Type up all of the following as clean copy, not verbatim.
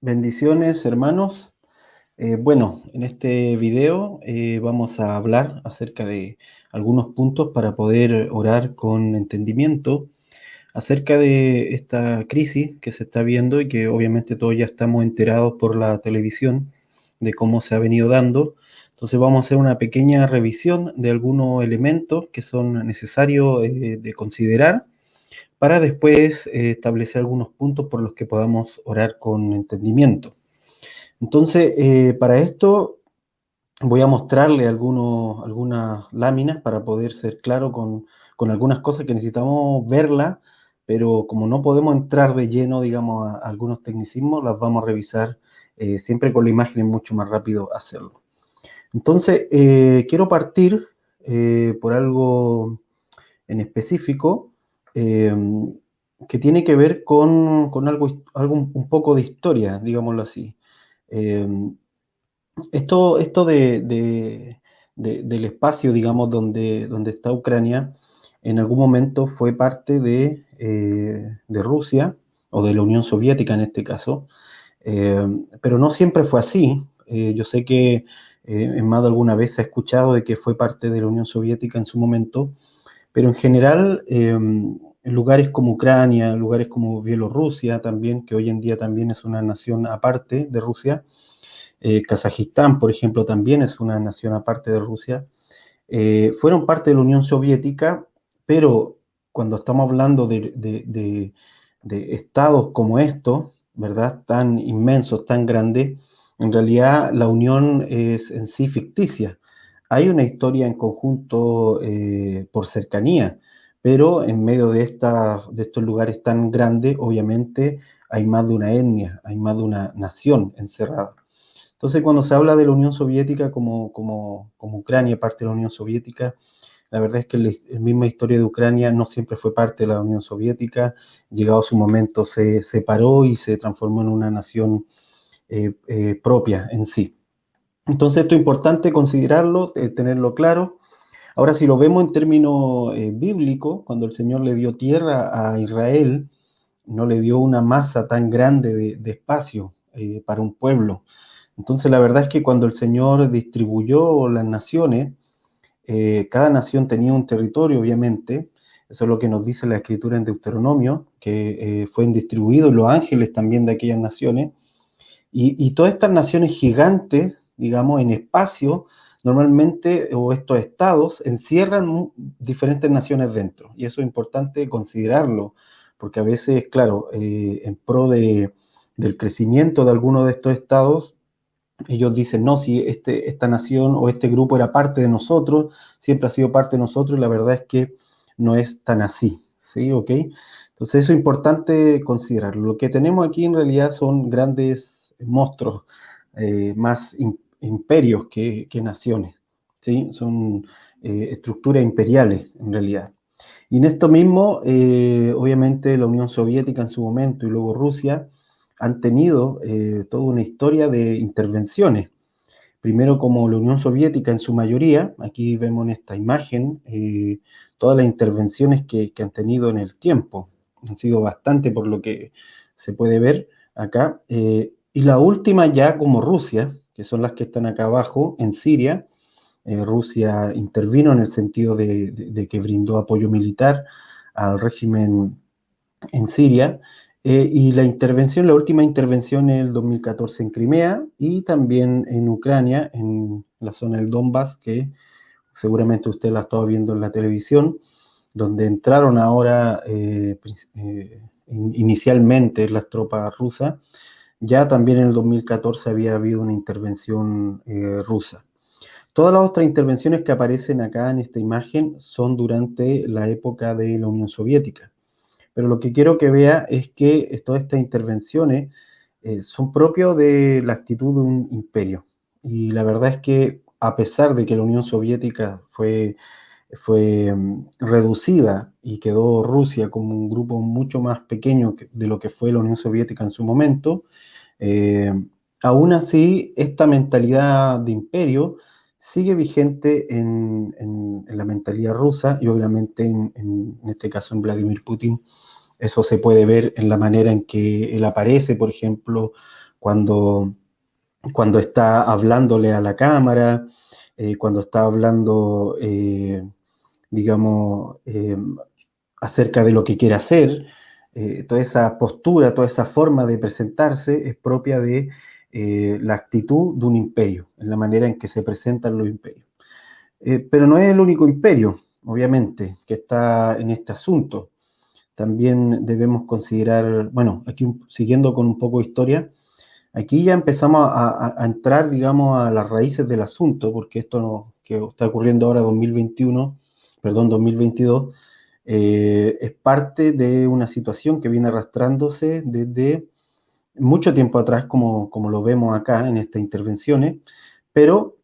Bendiciones, hermanos. Bueno, en este video vamos a hablar acerca de algunos puntos para poder orar con entendimiento acerca de esta crisis que se está viendo y que obviamente todos ya estamos enterados por la televisión de cómo se ha venido dando. Entonces vamos a hacer una pequeña revisión de algunos elementos que son necesarios de considerar para después establecer algunos puntos por los que podamos orar con entendimiento. Entonces, para esto voy a mostrarle algunas láminas para poder ser claro con algunas cosas que necesitamos verla, pero como no podemos entrar de lleno, digamos, a algunos tecnicismos, las vamos a revisar siempre con la imagen, es mucho más rápido hacerlo. Entonces, quiero partir por algo en específico eh, que tiene que ver con algo un poco de historia, digámoslo así. Eh, del espacio, digamos, donde está Ucrania, en algún momento fue parte de Rusia, o de la Unión Soviética en este caso, eh, pero no siempre fue así. Yo sé que en más de alguna vez se ha escuchado de que fue parte de la Unión Soviética en su momento, pero en general, en lugares como Ucrania, lugares como Bielorrusia también, que hoy en día también es una nación aparte de Rusia, Kazajistán, por ejemplo, también es una nación aparte de Rusia, fueron parte de la Unión Soviética, pero cuando estamos hablando de estados como estos, ¿verdad? Tan inmensos, tan grandes, en realidad la Unión es en sí ficticia. Hay una historia en conjunto por cercanía, pero en medio de estos lugares tan grandes, obviamente hay más de una etnia, hay más de una nación encerrada. Entonces, cuando se habla de la Unión Soviética como Ucrania, parte de la Unión Soviética, la verdad es que la misma historia de Ucrania no siempre fue parte de la Unión Soviética. Llegado su momento se separó y se transformó en una nación propia en sí. Entonces, esto es importante considerarlo, tenerlo claro. Ahora, si lo vemos en términos bíblicos, cuando el Señor le dio tierra a Israel, no le dio una masa tan grande de espacio para un pueblo. Entonces, la verdad es que cuando el Señor distribuyó las naciones, cada nación tenía un territorio, obviamente. Eso es lo que nos dice la Escritura en Deuteronomio, que fueron distribuidos los ángeles también de aquellas naciones. Y todas estas naciones gigantes, digamos, en espacio, normalmente, o estos estados, encierran diferentes naciones dentro. Y eso es importante considerarlo, porque a veces, claro, en pro del crecimiento de algunos de estos estados, ellos dicen, no, si esta nación o este grupo era parte de nosotros, siempre ha sido parte de nosotros, y la verdad es que no es tan así, ¿sí? ¿Ok? Entonces eso es importante considerarlo. Lo que tenemos aquí en realidad son grandes monstruos, más imperios que naciones, ¿sí? Son estructuras imperiales en realidad. Y en esto mismo, obviamente la Unión Soviética en su momento y luego Rusia han tenido toda una historia de intervenciones. Primero como la Unión Soviética en su mayoría, aquí vemos en esta imagen todas las intervenciones que han tenido en el tiempo. Han sido bastante por lo que se puede ver acá. Y la última ya como Rusia, que son las que están acá abajo, en Siria. Rusia intervino en el sentido de que brindó apoyo militar al régimen en Siria, y la última intervención en el 2014 en Crimea y también en Ucrania, en la zona del Donbass, que seguramente usted la estaba viendo en la televisión, donde entraron ahora inicialmente las tropas rusas. Ya también en el 2014 había habido una intervención rusa. Todas las otras intervenciones que aparecen acá en esta imagen son durante la época de la Unión Soviética. Pero lo que quiero que vea es que todas estas intervenciones son propias de la actitud de un imperio. Y la verdad es que a pesar de que la Unión Soviética fue reducida y quedó Rusia como un grupo mucho más pequeño de lo que fue la Unión Soviética en su momento, eh, aún así esta mentalidad de imperio sigue vigente en la mentalidad rusa y obviamente en este caso en Vladimir Putin. Eso se puede ver en la manera en que él aparece, por ejemplo, cuando está hablándole a la cámara, cuando está hablando, digamos, acerca de lo que quiere hacer. Toda esa postura, toda esa forma de presentarse es propia de la actitud de un imperio, en la manera en que se presentan los imperios. Pero no es el único imperio, obviamente, que está en este asunto. También debemos considerar, bueno, aquí siguiendo con un poco de historia, aquí ya empezamos a entrar, digamos, a las raíces del asunto, porque que está ocurriendo ahora 2021, perdón, 2022, es parte de una situación que viene arrastrándose desde mucho tiempo atrás, como lo vemos acá en estas intervenciones, pero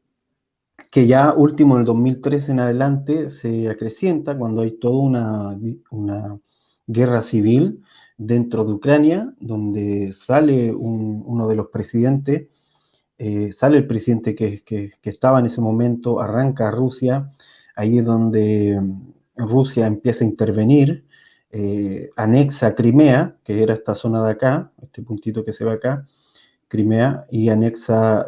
que ya último, en el 2013 en adelante, se acrecienta cuando hay toda una guerra civil dentro de Ucrania, donde sale uno de los presidentes, sale el presidente que estaba en ese momento, arranca a Rusia, ahí es donde Rusia empieza a intervenir, anexa Crimea, que era esta zona de acá, este puntito que se ve acá, Crimea, y anexa,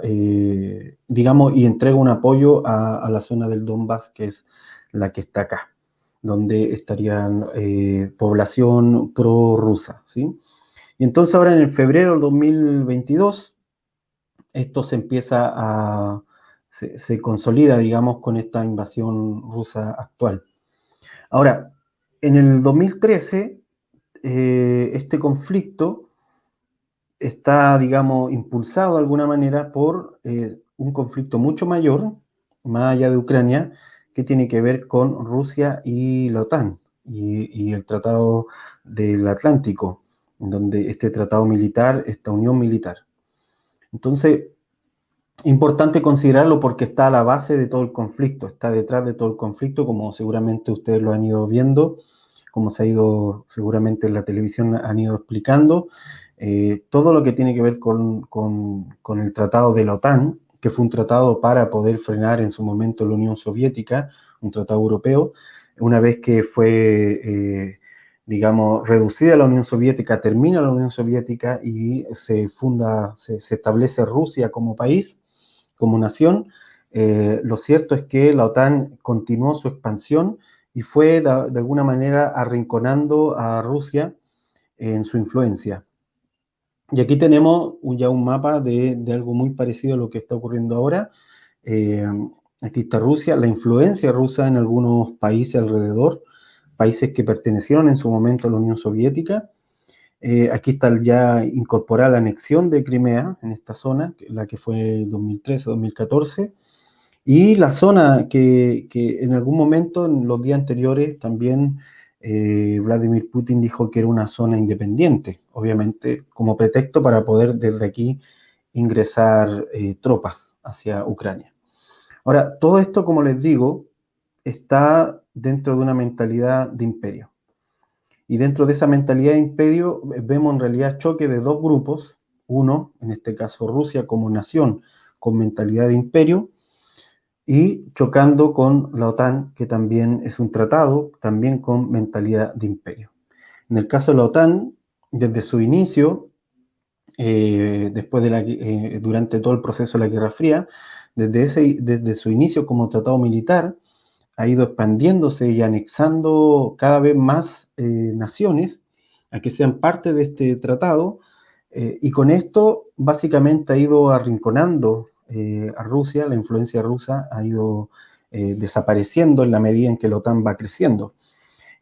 digamos, y entrega un apoyo a la zona del Donbass, que es la que está acá, donde estarían población prorrusa, ¿sí? Y entonces ahora en el febrero del 2022, esto se consolida, digamos, con esta invasión rusa actual. Ahora, en el 2013, este conflicto está, digamos, impulsado de alguna manera por un conflicto mucho mayor, más allá de Ucrania, que tiene que ver con Rusia y la OTAN y el Tratado del Atlántico, donde este tratado militar, esta unión militar. Entonces, importante considerarlo porque está a la base de todo el conflicto, está detrás de todo el conflicto, como seguramente ustedes lo han ido viendo, como se ha ido seguramente en la televisión han ido explicando, todo lo que tiene que ver con el tratado de la OTAN, que fue un tratado para poder frenar en su momento la Unión Soviética, un tratado europeo, una vez que fue, digamos, reducida la Unión Soviética, termina la Unión Soviética y se establece Rusia como país, como nación. Lo cierto es que la OTAN continuó su expansión y fue de alguna manera arrinconando a Rusia en su influencia. Y aquí tenemos ya un mapa de algo muy parecido a lo que está ocurriendo ahora. Eh, Aquí está Rusia, la influencia rusa en algunos países alrededor, países que pertenecieron en su momento a la Unión Soviética. Aquí está ya incorporada la anexión de Crimea en esta zona, la que fue 2013-2014. Y la zona que en algún momento, en los días anteriores, también Vladimir Putin dijo que era una zona independiente, obviamente como pretexto para poder desde aquí ingresar tropas hacia Ucrania. Ahora, todo esto, como les digo, está dentro de una mentalidad de imperio. Y dentro de esa mentalidad de imperio vemos en realidad choque de dos grupos, uno, en este caso Rusia como nación con mentalidad de imperio, y chocando con la OTAN, que también es un tratado, también con mentalidad de imperio. En el caso de la OTAN, desde su inicio, durante todo el proceso de la Guerra Fría, desde su inicio como tratado militar, ha ido expandiéndose y anexando cada vez más naciones a que sean parte de este tratado, y con esto básicamente ha ido arrinconando a Rusia, la influencia rusa ha ido desapareciendo en la medida en que la OTAN va creciendo.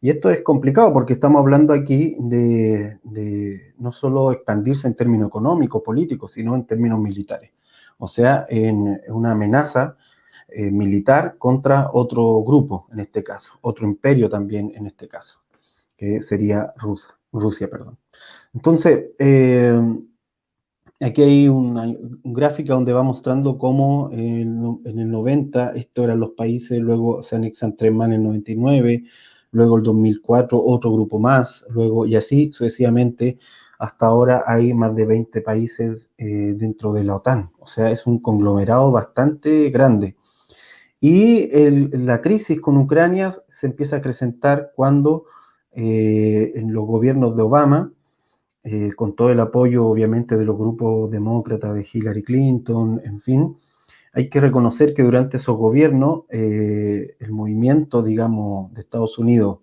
Y esto es complicado porque estamos hablando aquí de no solo expandirse en términos económicos, políticos, sino en términos militares. O sea, en una amenaza militar contra otro grupo, en este caso, otro imperio también en este caso, que sería Rusia, perdón. Entonces, aquí hay una gráfica donde va mostrando cómo en el 90, estos eran los países, luego se anexan tres más en el 99, luego el 2004 otro grupo más, luego y así sucesivamente, hasta ahora hay más de 20 países dentro de la OTAN, o sea, es un conglomerado bastante grande. Y la crisis con Ucrania se empieza a acrecentar cuando en los gobiernos de Obama con todo el apoyo obviamente de los grupos demócratas de Hillary Clinton, en fin. Hay que reconocer que durante esos gobiernos el movimiento, digamos, de Estados Unidos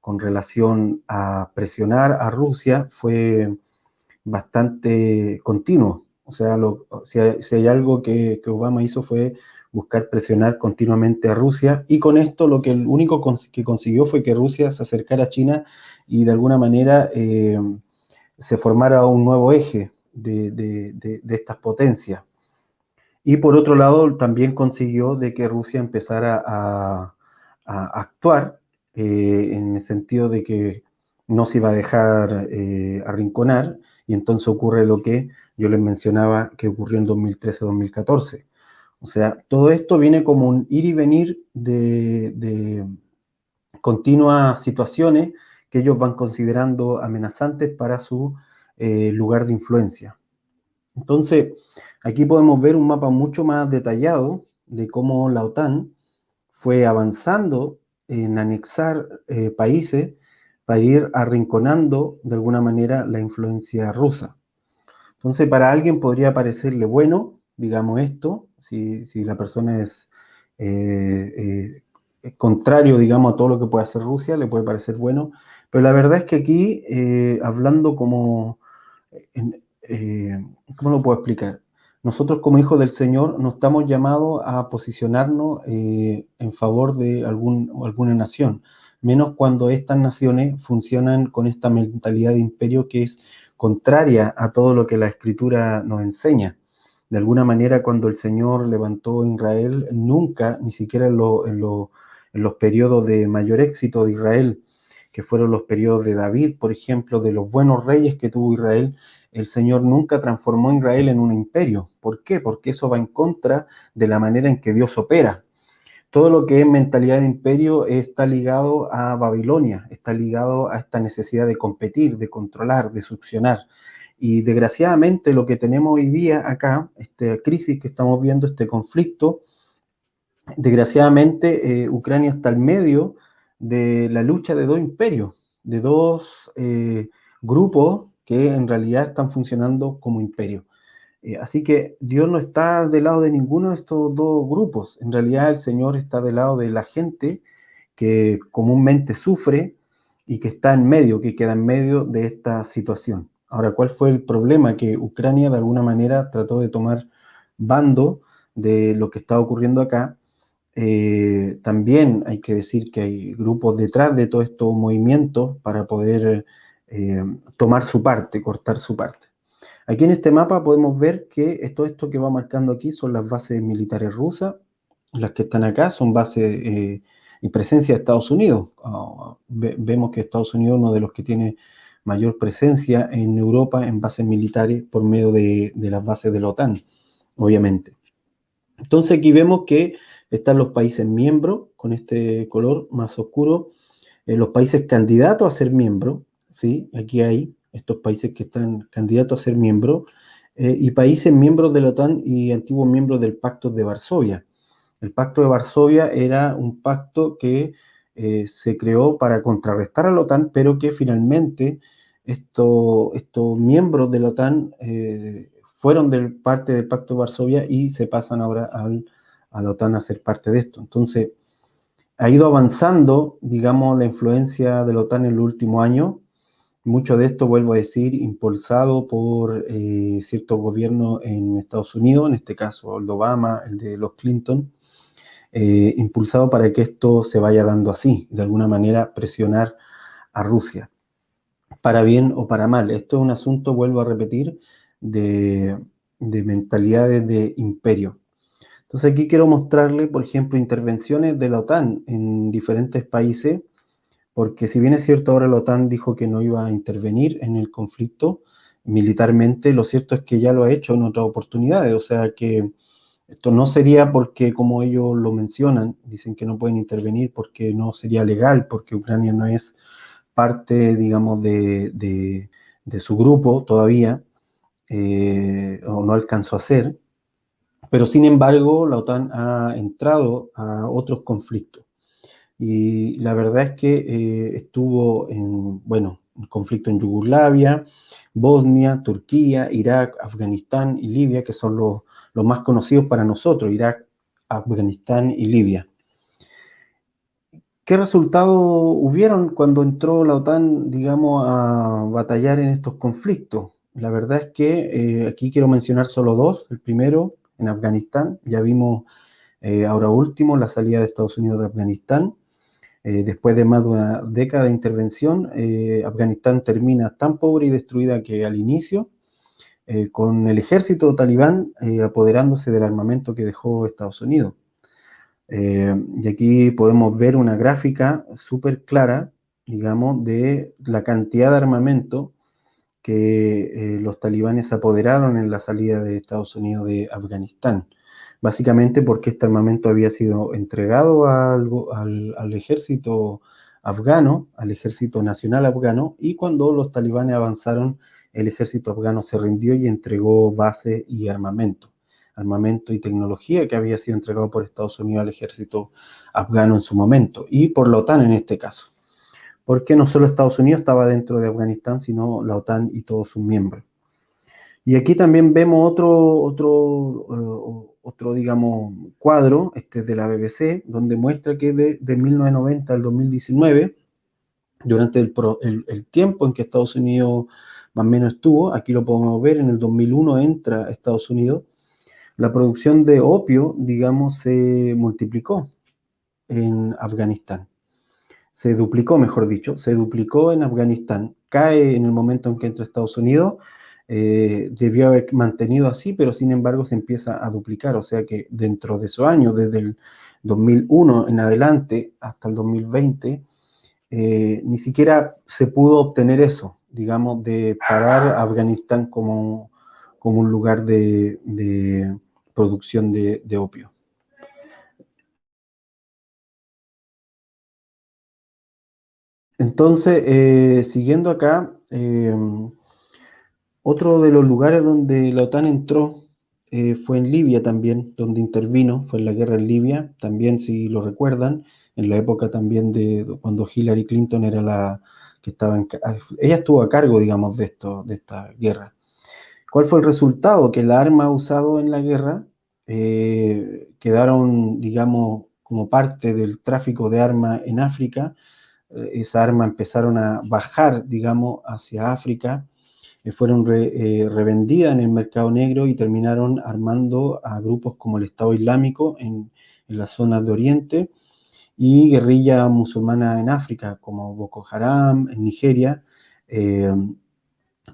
con relación a presionar a Rusia fue bastante continuo. O sea, si hay algo que Obama hizo fue buscar presionar continuamente a Rusia y con esto lo que el único que consiguió fue que Rusia se acercara a China y de alguna manera se formara un nuevo eje de estas potencias. Y por otro lado, también consiguió de que Rusia empezara a actuar en el sentido de que no se iba a dejar arrinconar, y entonces ocurre lo que yo les mencionaba que ocurrió en 2013-2014. O sea, todo esto viene como un ir y venir de continuas situaciones que ellos van considerando amenazantes para su lugar de influencia. Entonces, aquí podemos ver un mapa mucho más detallado de cómo la OTAN fue avanzando en anexar países para ir arrinconando de alguna manera la influencia rusa. Entonces, para alguien podría parecerle bueno, digamos esto, si la persona es contrario, digamos, a todo lo que puede hacer Rusia, le puede parecer bueno, pero la verdad es que aquí, hablando como ¿cómo lo puedo explicar? Nosotros como hijos del Señor no estamos llamados a posicionarnos en favor de alguna nación, menos cuando estas naciones funcionan con esta mentalidad de imperio que es contraria a todo lo que la Escritura nos enseña. De alguna manera, cuando el Señor levantó a Israel, nunca, ni siquiera en los periodos de mayor éxito de Israel, que fueron los periodos de David, por ejemplo, de los buenos reyes que tuvo Israel, el Señor nunca transformó a Israel en un imperio. ¿Por qué? Porque eso va en contra de la manera en que Dios opera. Todo lo que es mentalidad de imperio está ligado a Babilonia, está ligado a esta necesidad de competir, de controlar, de succionar. Y desgraciadamente lo que tenemos hoy día acá, esta crisis que estamos viendo, este conflicto, desgraciadamente Ucrania está al medio de la lucha de dos imperios, de dos grupos que en realidad están funcionando como imperio. Así que Dios no está del lado de ninguno de estos dos grupos. En realidad el Señor está del lado de la gente que comúnmente sufre y que está en medio, que queda en medio de esta situación. Ahora, ¿cuál fue el problema? Que Ucrania de alguna manera trató de tomar bando de lo que está ocurriendo acá. También hay que decir que hay grupos detrás de todos estos movimientos para poder tomar su parte, cortar su parte. Aquí en este mapa podemos ver que todo esto que va marcando aquí son las bases militares rusas, las que están acá son bases y presencia de Estados Unidos. Vemos que Estados Unidos es uno de los que tiene mayor presencia en Europa en bases militares por medio de las bases de la OTAN, obviamente. Entonces aquí vemos que están los países miembros, con este color más oscuro, los países candidatos a ser miembros, ¿sí? Aquí hay estos países que están candidatos a ser miembros, y países miembros de la OTAN y antiguos miembros del Pacto de Varsovia. El Pacto de Varsovia era un pacto que se creó para contrarrestar a la OTAN, pero que finalmente estos miembros de la OTAN fueron parte del Pacto de Varsovia y se pasan ahora a la OTAN a ser parte de esto. Entonces, ha ido avanzando, digamos, la influencia de la OTAN en los últimos años. Mucho de esto, vuelvo a decir, impulsado por ciertos gobiernos en Estados Unidos, en este caso el de Obama, el de los Clinton, impulsado para que esto se vaya dando así, de alguna manera presionar a Rusia, para bien o para mal. Esto es un asunto, vuelvo a repetir, de mentalidades de imperio. Entonces aquí quiero mostrarle, por ejemplo, intervenciones de la OTAN en diferentes países, porque si bien es cierto ahora la OTAN dijo que no iba a intervenir en el conflicto militarmente, lo cierto es que ya lo ha hecho en otras oportunidades, o sea que esto no sería porque, como ellos lo mencionan, dicen que no pueden intervenir porque no sería legal, porque Ucrania no es parte, digamos, de su grupo todavía, o no alcanzó a ser, pero sin embargo la OTAN ha entrado a otros conflictos. Y la verdad es que estuvo en, bueno, un conflicto en Yugoslavia, Bosnia, Turquía, Irak, Afganistán y Libia, que son los más conocidos para nosotros, Irak, Afganistán y Libia. ¿Qué resultados hubieron cuando entró la OTAN, digamos, a batallar en estos conflictos? La verdad es que aquí quiero mencionar solo dos. El primero, en Afganistán, ya vimos ahora último la salida de Estados Unidos de Afganistán. Después de más de una década de intervención, Afganistán termina tan pobre y destruida que al inicio, con el ejército talibán apoderándose del armamento que dejó Estados Unidos. Y aquí podemos ver una gráfica súper clara, digamos, de la cantidad de armamento que los talibanes apoderaron en la salida de Estados Unidos de Afganistán. Básicamente porque este armamento había sido entregado al ejército afgano, al ejército nacional afgano, y cuando los talibanes avanzaron, el ejército afgano se rindió y entregó bases y armamento y tecnología que había sido entregado por Estados Unidos al ejército afgano en su momento, y por la OTAN en este caso. Porque no solo Estados Unidos estaba dentro de Afganistán, sino la OTAN y todos sus miembros. Y aquí también vemos otro digamos, cuadro, este es de la BBC, donde muestra que de 1990 al 2019, durante el tiempo en que Estados Unidos más o menos estuvo, aquí lo podemos ver, en el 2001 entra Estados Unidos, la producción de opio, digamos, se multiplicó en Afganistán. Se duplicó, mejor dicho, se duplicó en Afganistán, cae en el momento en que entra Estados Unidos, debió haber mantenido así, pero sin embargo se empieza a duplicar, o sea que dentro de esos años, desde el 2001 en adelante hasta el 2020, ni siquiera se pudo obtener eso, digamos, de parar a Afganistán como un lugar de producción de opio. Entonces, siguiendo acá, otro de los lugares donde la OTAN entró fue en Libia también, donde intervino, fue en la guerra en Libia, también si lo recuerdan, en la época también de cuando Hillary Clinton era la que estaba ella estuvo a cargo, digamos, de esta guerra. ¿Cuál fue el resultado? Que las armas usadas en la guerra quedaron, digamos, como parte del tráfico de armas en África. Esas armas empezaron a bajar, digamos, hacia África, fueron revendidas en el mercado negro y terminaron armando a grupos como el Estado Islámico en las zonas de Oriente y guerrilla musulmana en África, como Boko Haram en Nigeria, eh,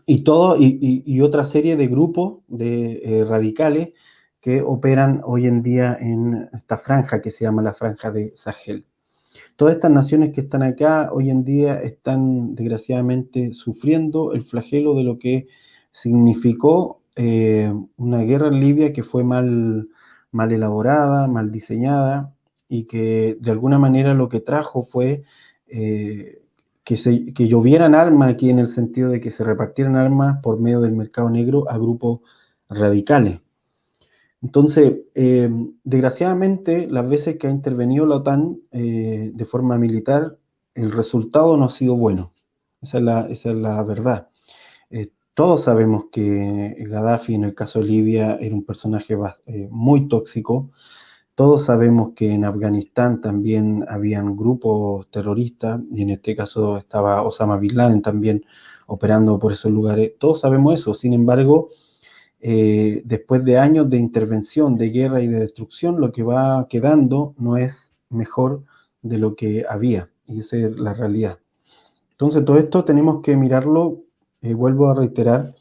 y otra serie de grupos de radicales que operan hoy en día en esta franja que se llama la franja de Sahel. Todas estas naciones que están acá hoy en día están desgraciadamente sufriendo el flagelo de lo que significó una guerra en Libia que fue mal elaborada, mal diseñada y que de alguna manera lo que trajo fue que llovieran armas aquí en el sentido de que se repartieran armas por medio del mercado negro a grupos radicales. Entonces, desgraciadamente, las veces que ha intervenido la OTAN de forma militar, el resultado no ha sido bueno. Esa es la verdad. Todos sabemos que Gaddafi, en el caso de Libia, era un personaje muy tóxico. Todos sabemos que en Afganistán también habían grupos terroristas, y en este caso estaba Osama Bin Laden también operando por esos lugares. Todos sabemos eso. Sin embargo, después de años de intervención, de guerra y de destrucción, lo que va quedando no es mejor de lo que había, y esa es la realidad. Entonces, todo esto tenemos que mirarlo, vuelvo a reiterar,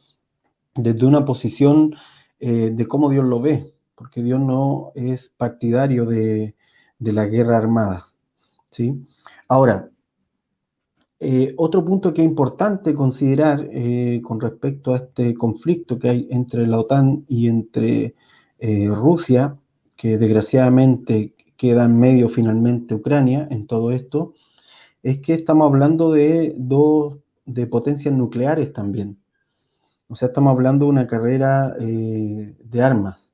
desde una posición de cómo Dios lo ve, porque Dios no es partidario de la guerra armada, ¿sí? Ahora, otro punto que es importante considerar con respecto a este conflicto que hay entre la OTAN y entre Rusia, que desgraciadamente queda en medio finalmente Ucrania en todo esto, es que estamos hablando de potencias nucleares también. O sea, estamos hablando de una carrera de armas.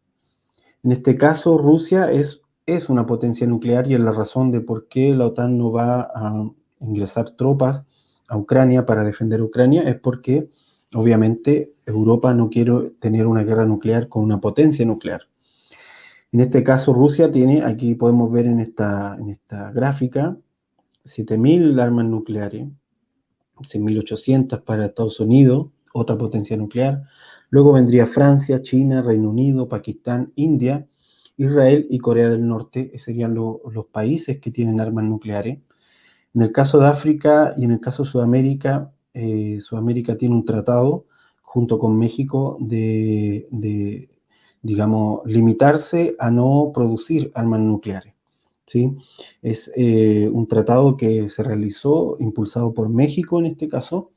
En este caso, Rusia es una potencia nuclear y es la razón de por qué la OTAN no va a ingresar tropas a Ucrania para defender Ucrania, es porque Obviamente, Europa no quiere tener una guerra nuclear con una potencia nuclear. En este caso, Rusia tiene, aquí podemos ver en esta gráfica, 7.000 armas nucleares, 6.800 para Estados Unidos, otra potencia nuclear. Luego vendría Francia, China, Reino Unido, Pakistán, India, Israel y Corea del Norte. Esos serían los países que tienen armas nucleares. En el caso de África y en el caso de Sudamérica, Sudamérica tiene un tratado junto con México de, digamos, limitarse a no producir armas nucleares. ¿Sí? Es un tratado que se realizó, impulsado por México en este caso,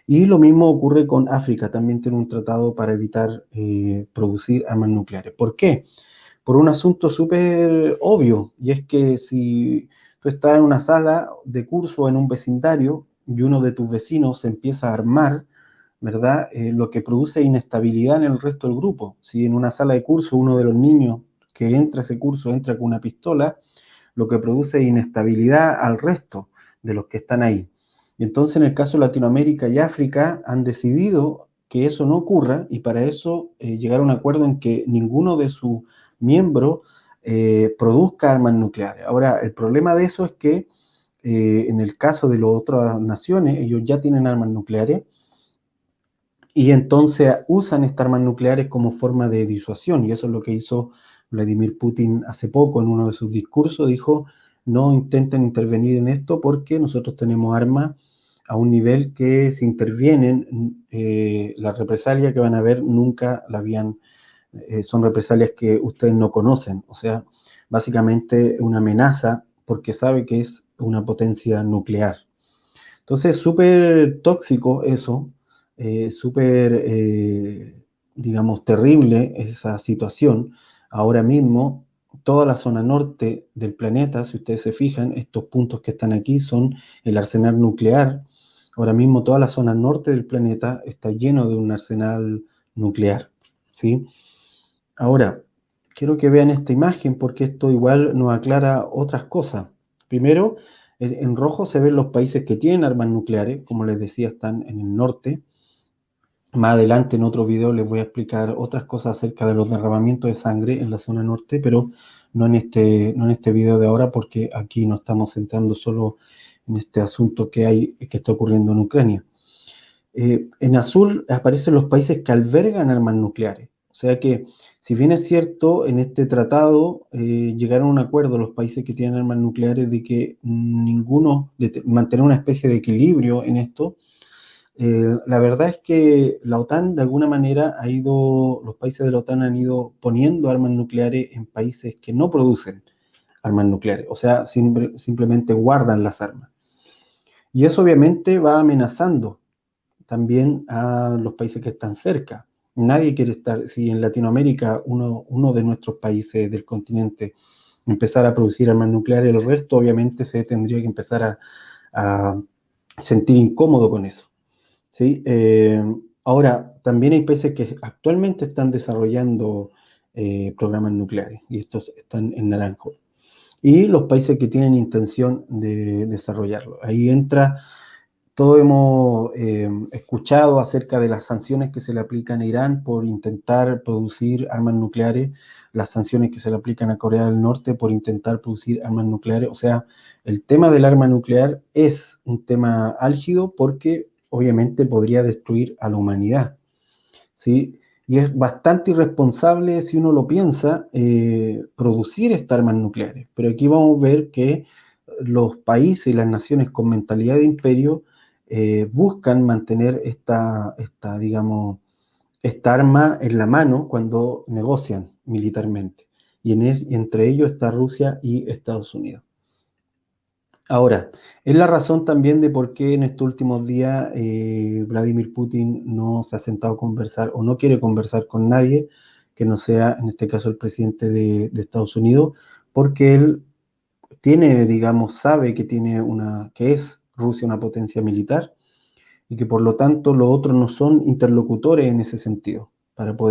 y lo mismo ocurre con África, también tiene un tratado para evitar producir armas nucleares. ¿Por qué? Por un asunto súper obvio, y es que si tú estás en una sala de curso en un vecindario y uno de tus vecinos se empieza a armar, ¿verdad? Lo que produce inestabilidad en el resto del grupo. Si en una sala de curso uno de los niños que entra a ese curso entra con una pistola, lo que produce inestabilidad al resto de los que están ahí. Y entonces en el caso de Latinoamérica y África han decidido que eso no ocurra y para eso llegaron a un acuerdo en que ninguno de sus miembros produzca armas nucleares. Ahora, el problema de eso es que en el caso de las otras naciones, ellos ya tienen armas nucleares y entonces usan estas armas nucleares como forma de disuasión, y eso es lo que hizo Vladimir Putin hace poco en uno de sus discursos, dijo, no intenten intervenir en esto porque nosotros tenemos armas a un nivel que si intervienen, las represalias que van a ver nunca la habían, son represalias que ustedes no conocen, o sea, básicamente una amenaza porque sabe que es una potencia nuclear. Entonces, súper tóxico eso, súper, digamos, terrible esa situación. Ahora mismo, toda la zona norte del planeta, si ustedes se fijan, estos puntos que están aquí son el arsenal nuclear. Ahora mismo toda la zona norte del planeta está lleno de un arsenal nuclear, ¿sí? Ahora, quiero que vean esta imagen porque esto igual nos aclara otras cosas. Primero, en rojo se ven los países que tienen armas nucleares, como les decía, están en el norte. Más adelante en otro video les voy a explicar otras cosas acerca de los derramamientos de sangre en la zona norte, pero no en este video de ahora porque aquí nos estamos centrando solo en este asunto que está ocurriendo en Ucrania. En azul aparecen los países que albergan armas nucleares. O sea que, si bien es cierto, en este tratado llegaron a un acuerdo los países que tienen armas nucleares de que ninguno, de mantener una especie de equilibrio en esto, la verdad es que la OTAN de alguna manera los países de la OTAN han ido poniendo armas nucleares en países que no producen armas nucleares, o sea, simplemente guardan las armas. Y eso obviamente va amenazando también a los países que están cerca. Nadie quiere estar, si en Latinoamérica uno de nuestros países del continente empezara a producir armas nucleares, el resto obviamente se tendría que empezar a sentir incómodo con eso. ¿Sí? Ahora, también hay países que actualmente están desarrollando programas nucleares y estos están en naranjo. Y los países que tienen intención de desarrollarlo. Ahí entra todos hemos escuchado acerca de las sanciones que se le aplican a Irán por intentar producir armas nucleares, las sanciones que se le aplican a Corea del Norte por intentar producir armas nucleares. O sea, el tema del arma nuclear es un tema álgido porque obviamente podría destruir a la humanidad, ¿sí? Y es bastante irresponsable, si uno lo piensa, producir estas armas nucleares. Pero aquí vamos a ver que los países y las naciones con mentalidad de imperio buscan mantener digamos, esta arma en la mano cuando negocian militarmente. Y entre ellos está Rusia y Estados Unidos. Ahora, es la razón también de por qué en estos últimos días Vladimir Putin no se ha sentado a conversar o no quiere conversar con nadie que no sea, en este caso, el presidente de Estados Unidos, porque él tiene, digamos, sabe que es Rusia una potencia militar y que por lo tanto los otros no son interlocutores en ese sentido.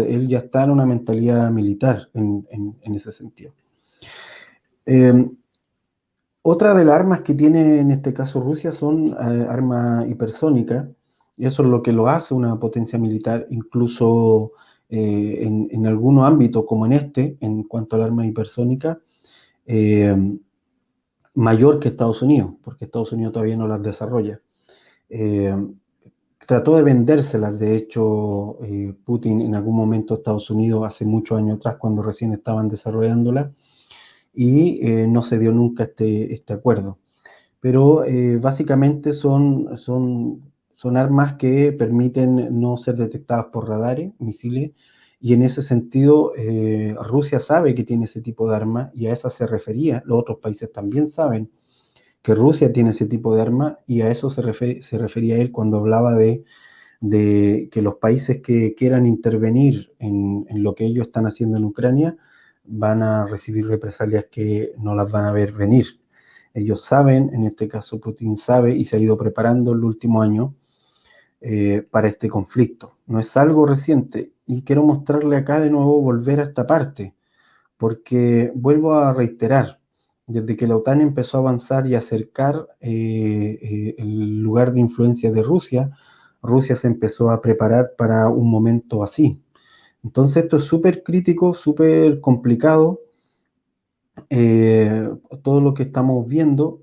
Él ya está en una mentalidad militar en ese sentido. Eh, Otra de las armas que tiene en este caso Rusia son armas hipersónicas Y eso es lo que lo hace una potencia militar, incluso en algunos ámbitos, como en este, en cuanto al arma hipersónica, eh, mayor que Estados Unidos, porque Estados Unidos todavía no las desarrolla. Eh, Trató de vendérselas, de hecho, Putin en algún momento a Estados Unidos, hace muchos años atrás, cuando recién estaban desarrollándola, y no se dio nunca este acuerdo. Pero básicamente son armas que permiten no ser detectadas por radares, misiles, y en ese sentido Rusia sabe que tiene ese tipo de armas y a esa se refería. Los otros países también saben que Rusia tiene ese tipo de armas y a eso se refería él cuando hablaba de que los países que quieran intervenir en lo que ellos están haciendo en Ucrania van a recibir represalias que no las van a ver venir. Ellos saben, en este caso Putin sabe y se ha ido preparando el último año para este conflicto. No es algo reciente y quiero mostrarle acá de nuevo, volver a esta parte, porque vuelvo a reiterar, desde que la OTAN empezó a avanzar y acercar el lugar de influencia de Rusia, Rusia se empezó a preparar para un momento así. Entonces esto es súper crítico, súper complicado, eh, todo lo que estamos viendo,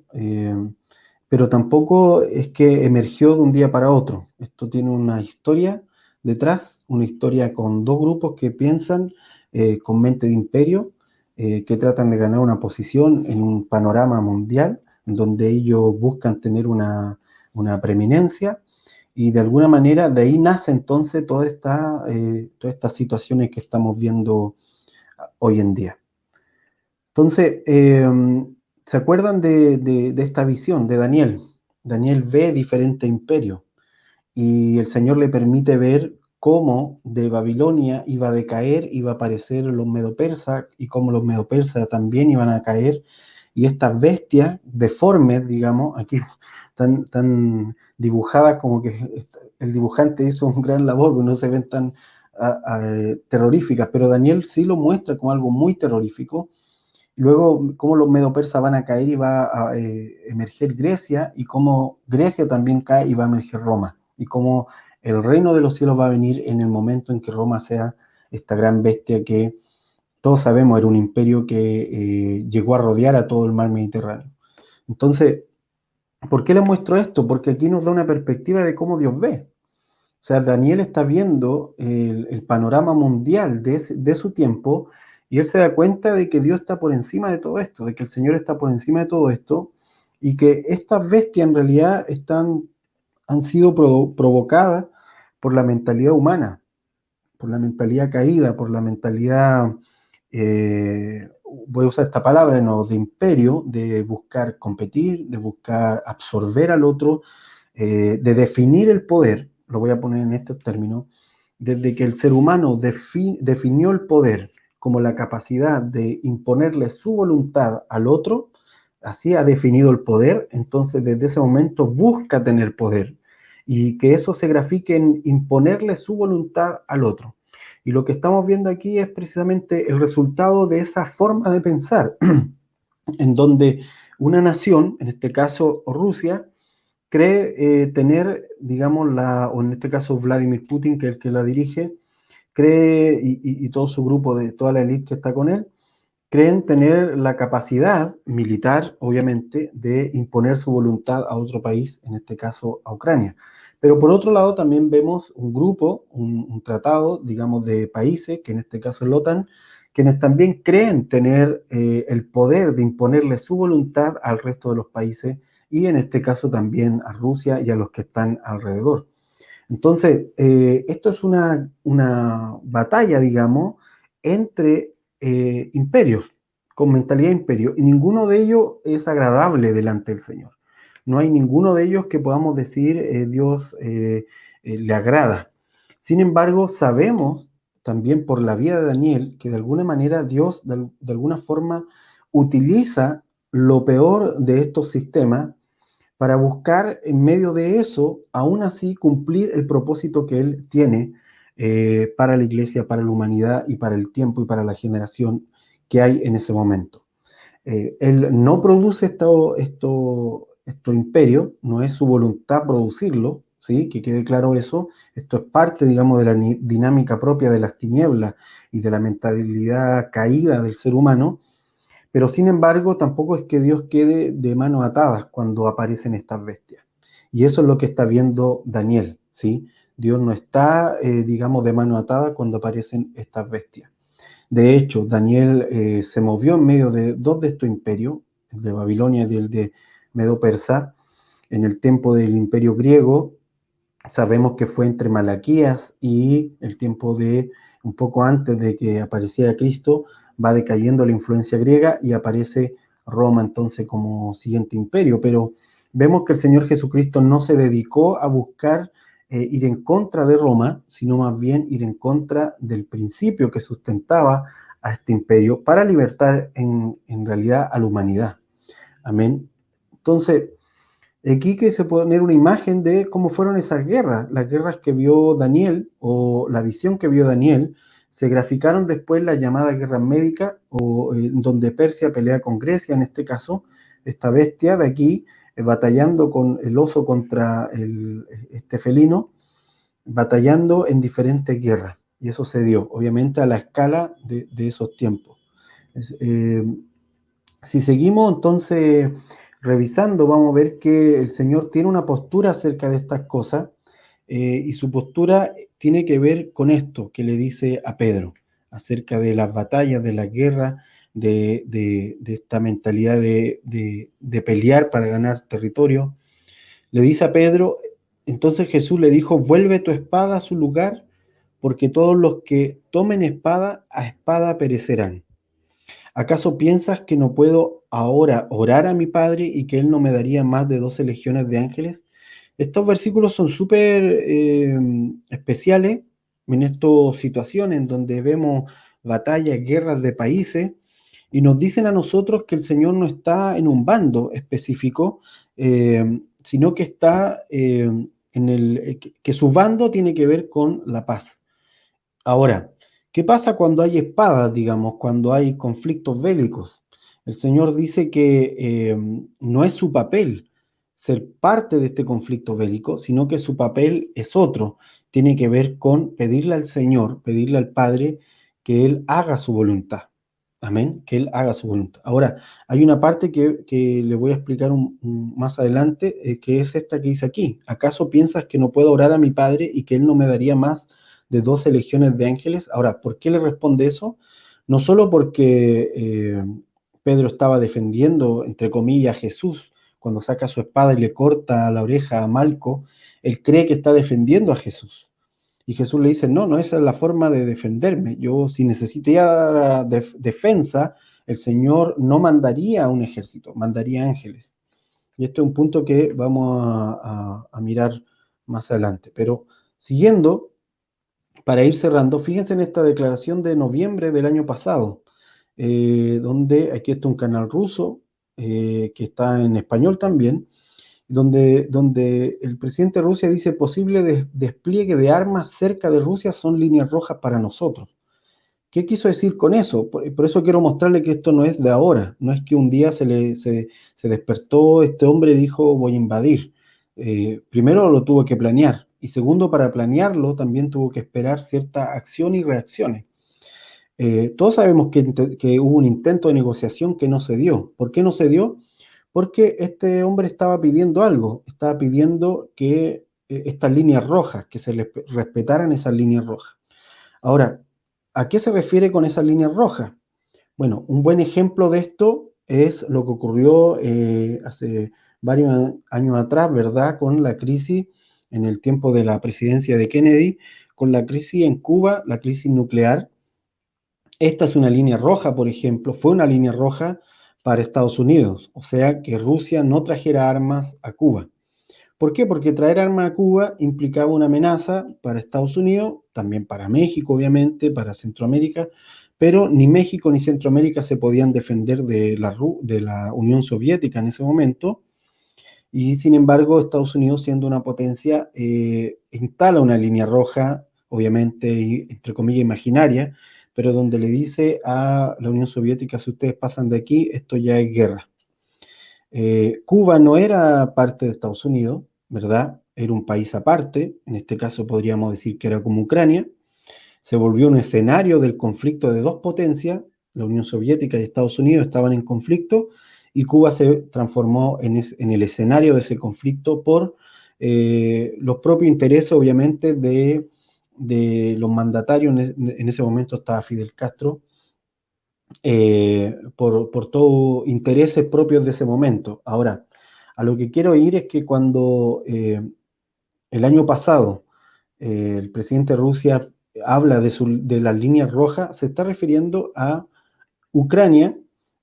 pero tampoco es que emergió de un día para otro. Esto tiene una historia detrás, una historia con dos grupos que piensan con mente de imperio, que tratan de ganar una posición en un panorama mundial, en donde ellos buscan tener una preeminencia, y de alguna manera de ahí nace entonces todas estas situaciones que estamos viendo hoy en día. Entonces, ¿se acuerdan de esta visión de Daniel? Daniel ve diferentes imperios y el Señor le permite ver cómo de Babilonia iba a decaer, iba a aparecer los medopersas y cómo los medopersas también iban a caer. Y estas bestias deformes, digamos, aquí tan dibujadas como que el dibujante hizo un gran labor, porque no se ven tan terroríficas, pero Daniel sí lo muestra como algo muy terrorífico. Luego, cómo los medo-persas van a caer y va a emerger Grecia, y cómo Grecia también cae y va a emerger Roma, y cómo el reino de los cielos va a venir en el momento en que Roma sea esta gran bestia que todos sabemos era un imperio que llegó a rodear a todo el mar Mediterráneo. Entonces, ¿por qué les muestro esto? Porque aquí nos da una perspectiva de cómo Dios ve. O sea, Daniel está viendo el panorama mundial de su tiempo y él se da cuenta de que Dios está por encima de todo esto, de que el Señor está por encima de todo esto y que estas bestias en realidad han sido provocadas por la mentalidad humana, por la mentalidad caída, por la mentalidad, voy a usar esta palabra, no, de imperio, de buscar competir, de buscar absorber al otro, de definir el poder, lo voy a poner en estos términos, desde que el ser humano definió el poder como la capacidad de imponerle su voluntad al otro, así ha definido el poder, entonces desde ese momento busca tener poder y que eso se grafique en imponerle su voluntad al otro. Y lo que estamos viendo aquí es precisamente el resultado de esa forma de pensar, en donde una nación, en este caso Rusia, cree tener, digamos, o en este caso Vladimir Putin, que es el que la dirige, cree, y todo su grupo, de toda la élite que está con él, creen tener la capacidad militar, obviamente, de imponer su voluntad a otro país, en este caso a Ucrania. Pero por otro lado también vemos un grupo, un tratado, digamos, de países, que en este caso es la OTAN, quienes también creen tener el poder de imponerle su voluntad al resto de los países y en este caso también a Rusia y a los que están alrededor. Entonces, esto es una batalla, digamos, entre imperios, con mentalidad de imperio, y ninguno de ellos es agradable delante del Señor. No hay ninguno de ellos que podamos decir Dios le agrada. Sin embargo, sabemos también por la vida de Daniel que de alguna manera Dios de alguna forma utiliza lo peor de estos sistemas para buscar en medio de eso, aún así, cumplir el propósito que Él tiene para la iglesia, para la humanidad y para el tiempo y para la generación que hay en ese momento. Él no produce esto imperio, no es su voluntad producirlo, ¿sí? Que quede claro eso. Esto es parte, digamos, de la dinámica propia de las tinieblas y de la mentalidad caída del ser humano, pero sin embargo tampoco es que Dios quede de manos atadas cuando aparecen estas bestias. Y eso es lo que está viendo Daniel, ¿sí? Dios no está, digamos, de mano atada cuando aparecen estas bestias. De hecho, Daniel se movió en medio de dos de estos imperios, el de Babilonia y el de Medo-Persa, en el tiempo del imperio griego. Sabemos que fue entre Malaquías y el tiempo de, un poco antes de que apareciera Cristo, va decayendo la influencia griega y aparece Roma entonces como siguiente imperio. Pero vemos que el Señor Jesucristo no se dedicó a buscar ir en contra de Roma, sino más bien ir en contra del principio que sustentaba a este imperio para libertar en realidad a la humanidad. Amén. Entonces, aquí que se puede poner una imagen de cómo fueron esas guerras. Las guerras que vio Daniel o la visión que vio Daniel se graficaron después las llamadas guerras médicas, o donde Persia pelea con Grecia, en este caso, esta bestia de aquí, batallando con el oso contra este felino, batallando en diferentes guerras. Y eso se dio, obviamente, a la escala de esos tiempos. Es, si seguimos entonces revisando, vamos a ver que el Señor tiene una postura acerca de estas cosas, y su postura tiene que ver con esto que le dice a Pedro, acerca de las batallas, de la guerra, de esta mentalidad de pelear para ganar territorio. Le dice a Pedro, entonces Jesús le dijo, vuelve tu espada a su lugar, porque todos los que tomen espada, a espada perecerán. ¿Acaso piensas que no puedo ahora orar a mi Padre y que Él no me daría más de 12 legiones de ángeles? Estos versículos son súper especiales en estas situaciones en donde vemos batallas, guerras de países, y nos dicen a nosotros que el Señor no está en un bando específico, sino que está que su bando tiene que ver con la paz. Ahora, ¿qué pasa cuando hay espadas, digamos, cuando hay conflictos bélicos? El Señor dice que no es su papel ser parte de este conflicto bélico, sino que su papel es otro. Tiene que ver con pedirle al Señor, pedirle al Padre que Él haga su voluntad. Amén, que Él haga su voluntad. Ahora, hay una parte que le voy a explicar más adelante, que es esta que dice aquí. ¿Acaso piensas que no puedo orar a mi Padre y que Él no me daría más de 12 legiones de ángeles? Ahora, ¿por qué le responde eso? No solo porque Pedro estaba defendiendo, entre comillas, a Jesús, cuando saca su espada y le corta la oreja a Malco, él cree que está defendiendo a Jesús. Y Jesús le dice, no, no, esa es la forma de defenderme. Yo, si necesitaría defensa, el Señor no mandaría un ejército, mandaría ángeles. Y este es un punto que vamos a mirar más adelante. Pero siguiendo, para ir cerrando, fíjense en esta declaración de noviembre del año pasado, donde aquí está un canal ruso, que está en español también, donde el presidente de Rusia dice posible despliegue de armas cerca de Rusia son líneas rojas para nosotros. ¿Qué quiso decir con eso? Por eso quiero mostrarle que esto no es de ahora, no es que un día se despertó este hombre y dijo voy a invadir. Primero lo tuvo que planear, y segundo, para planearlo también tuvo que esperar cierta acción y reacciones. Todos sabemos que hubo un intento de negociación que no se dio. ¿Por qué no se dio? Porque este hombre estaba pidiendo algo, estaba pidiendo que estas líneas rojas, que se les respetaran esas líneas rojas. Ahora, ¿a qué se refiere con esas líneas rojas? Bueno, un buen ejemplo de esto es lo que ocurrió hace varios años atrás, ¿verdad? Con la crisis en el tiempo de la presidencia de Kennedy, con la crisis en Cuba, la crisis nuclear. Esta es una línea roja, por ejemplo, fue una línea roja para Estados Unidos, o sea, que Rusia no trajera armas a Cuba. ¿Por qué? Porque traer armas a Cuba implicaba una amenaza para Estados Unidos, también para México, obviamente, para Centroamérica, pero ni México ni Centroamérica se podían defender de la Unión Soviética en ese momento, y sin embargo Estados Unidos, siendo una potencia, instala una línea roja, obviamente, entre comillas, imaginaria, pero donde le dice a la Unión Soviética, si ustedes pasan de aquí, esto ya es guerra. Cuba no era parte de Estados Unidos, ¿verdad? era un país aparte, en este caso podríamos decir que era como Ucrania, se volvió un escenario del conflicto de dos potencias, la Unión Soviética y Estados Unidos estaban en conflicto, y Cuba se transformó en el escenario de ese conflicto por los propios intereses, obviamente, de los mandatarios. En ese momento estaba Fidel Castro, por todo intereses propios de ese momento. Ahora, a lo que quiero ir es que cuando el año pasado el presidente de Rusia habla de las líneas rojas, se está refiriendo a Ucrania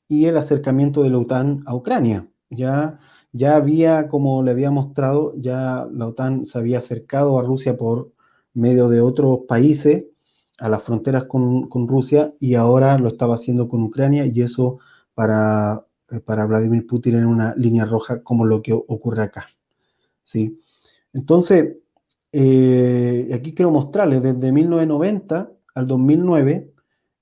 y el acercamiento de la OTAN a Ucrania. Ya había, como le había mostrado, ya la OTAN se había acercado a Rusia por medio de otros países a las fronteras con Rusia, y ahora lo estaba haciendo con Ucrania, y eso para Vladimir Putin era una línea roja, como lo que ocurre acá. ¿Sí? Entonces, aquí quiero mostrarles, desde 1990 al 2009,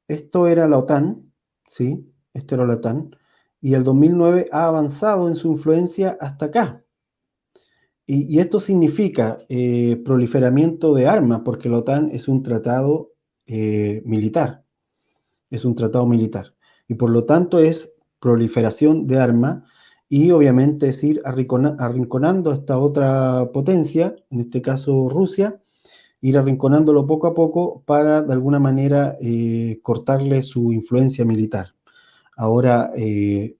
esto era la OTAN, ¿sí? Esto era la OTAN, y el 2009 ha avanzado en su influencia hasta acá. Y esto significa proliferamiento de armas, porque la OTAN es un tratado militar, es un tratado militar, y por lo tanto es proliferación de armas, y obviamente es ir arrinconando a esta otra potencia, en este caso Rusia, ir arrinconándolo poco a poco para de alguna manera cortarle su influencia militar. Ahora, en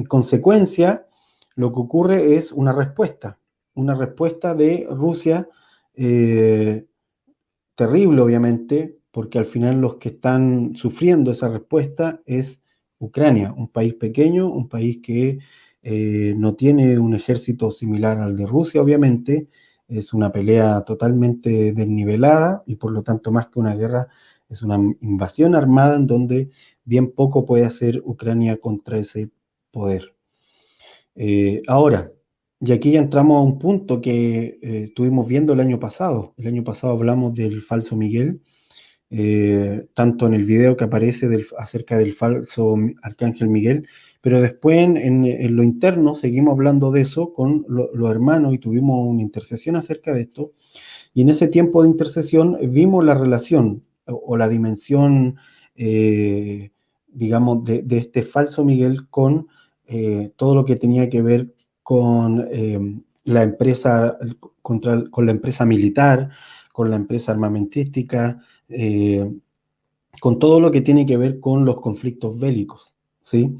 consecuencia, lo que ocurre es una respuesta de Rusia eh, terrible, obviamente, porque al final los que están sufriendo esa respuesta es Ucrania, un país pequeño, un país que no tiene un ejército similar al de Rusia, obviamente. Es una pelea totalmente desnivelada, y por lo tanto, más que una guerra, es una invasión armada en donde bien poco puede hacer Ucrania contra ese poder. Ahora, y aquí ya entramos a un punto que estuvimos viendo el año pasado. El año pasado hablamos del falso Miguel, tanto en el video que aparece acerca del falso Arcángel Miguel, pero después en lo interno seguimos hablando de eso con los hermanos, y tuvimos una intercesión acerca de esto. Y en ese tiempo de intercesión vimos la relación o la dimensión, eh, digamos, de este falso Miguel con todo lo que tenía que ver con la empresa, con la empresa militar, con la empresa armamentística, eh, con todo lo que tiene que ver con los conflictos bélicos, ¿sí?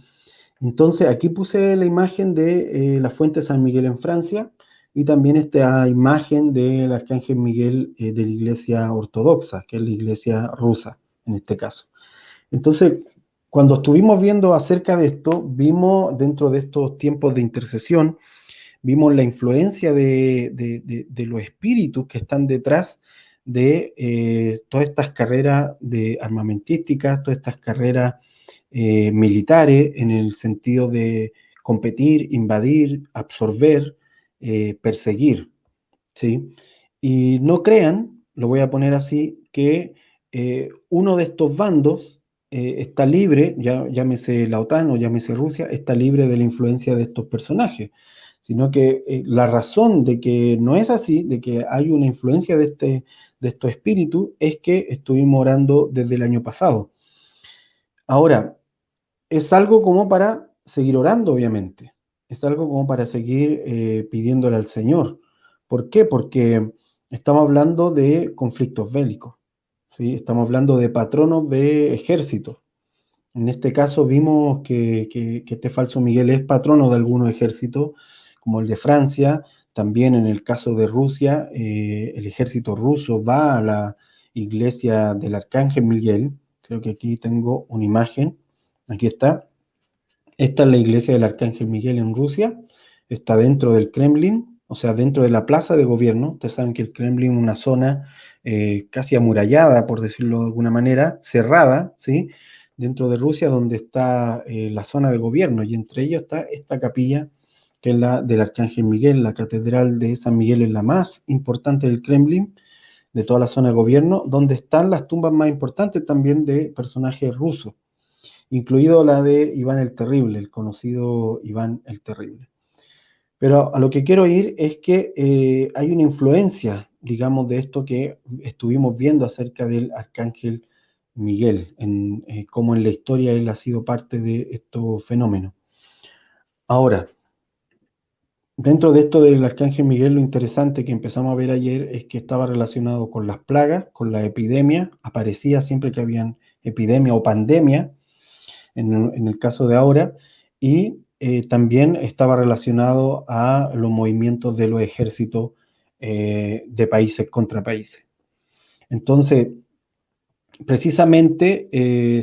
Entonces, aquí puse la imagen de la fuente San Miguel en Francia, y también esta imagen del Arcángel Miguel de la Iglesia Ortodoxa, que es la Iglesia rusa en este caso. Entonces, cuando estuvimos viendo acerca de esto, vimos dentro de estos tiempos de intercesión, vimos la influencia de los espíritus que están detrás de todas estas carreras de armamentísticas, todas estas carreras militares, en el sentido de competir, invadir, absorber, perseguir, ¿sí? Y no crean, lo voy a poner así, que uno de estos bandos está libre, llámese la OTAN o llámese Rusia, está libre de la influencia de estos personajes, sino que la razón de que no es así, de que hay una influencia de estos espíritus, es que estuvimos orando desde el año pasado. Ahora, es algo como para seguir orando, obviamente. Es algo como para seguir pidiéndole al Señor. ¿Por qué? Porque estamos hablando de conflictos bélicos, ¿sí? Estamos hablando de patronos de ejércitos. En este caso vimos que este falso Miguel es patrono de algunos ejércitos, como el de Francia. También en el caso de Rusia, el ejército ruso va a la iglesia del Arcángel Miguel. Creo que aquí tengo una imagen. Aquí está. Esta es la iglesia del Arcángel Miguel en Rusia. Está dentro del Kremlin, o sea, dentro de la plaza de gobierno. Ustedes saben que el Kremlin es una zona casi amurallada, por decirlo de alguna manera, cerrada, ¿sí? Dentro de Rusia, donde está la zona de gobierno, y entre ellos está esta capilla, que es la del Arcángel Miguel. La catedral de San Miguel es la más importante del Kremlin, de toda la zona de gobierno, donde están las tumbas más importantes también de personajes rusos, incluido la de Iván el Terrible, el conocido Iván el Terrible. Pero a lo que quiero ir es que hay una influencia, digamos, de esto que estuvimos viendo acerca del arcángel Miguel, cómo en la historia él ha sido parte de estos fenómenos. Ahora, dentro de esto del arcángel Miguel, lo interesante que empezamos a ver ayer es que estaba relacionado con las plagas, con la epidemia, aparecía siempre que habían epidemia o pandemia, en el caso de ahora, y también estaba relacionado a los movimientos de los ejércitos de países contra países. Entonces, precisamente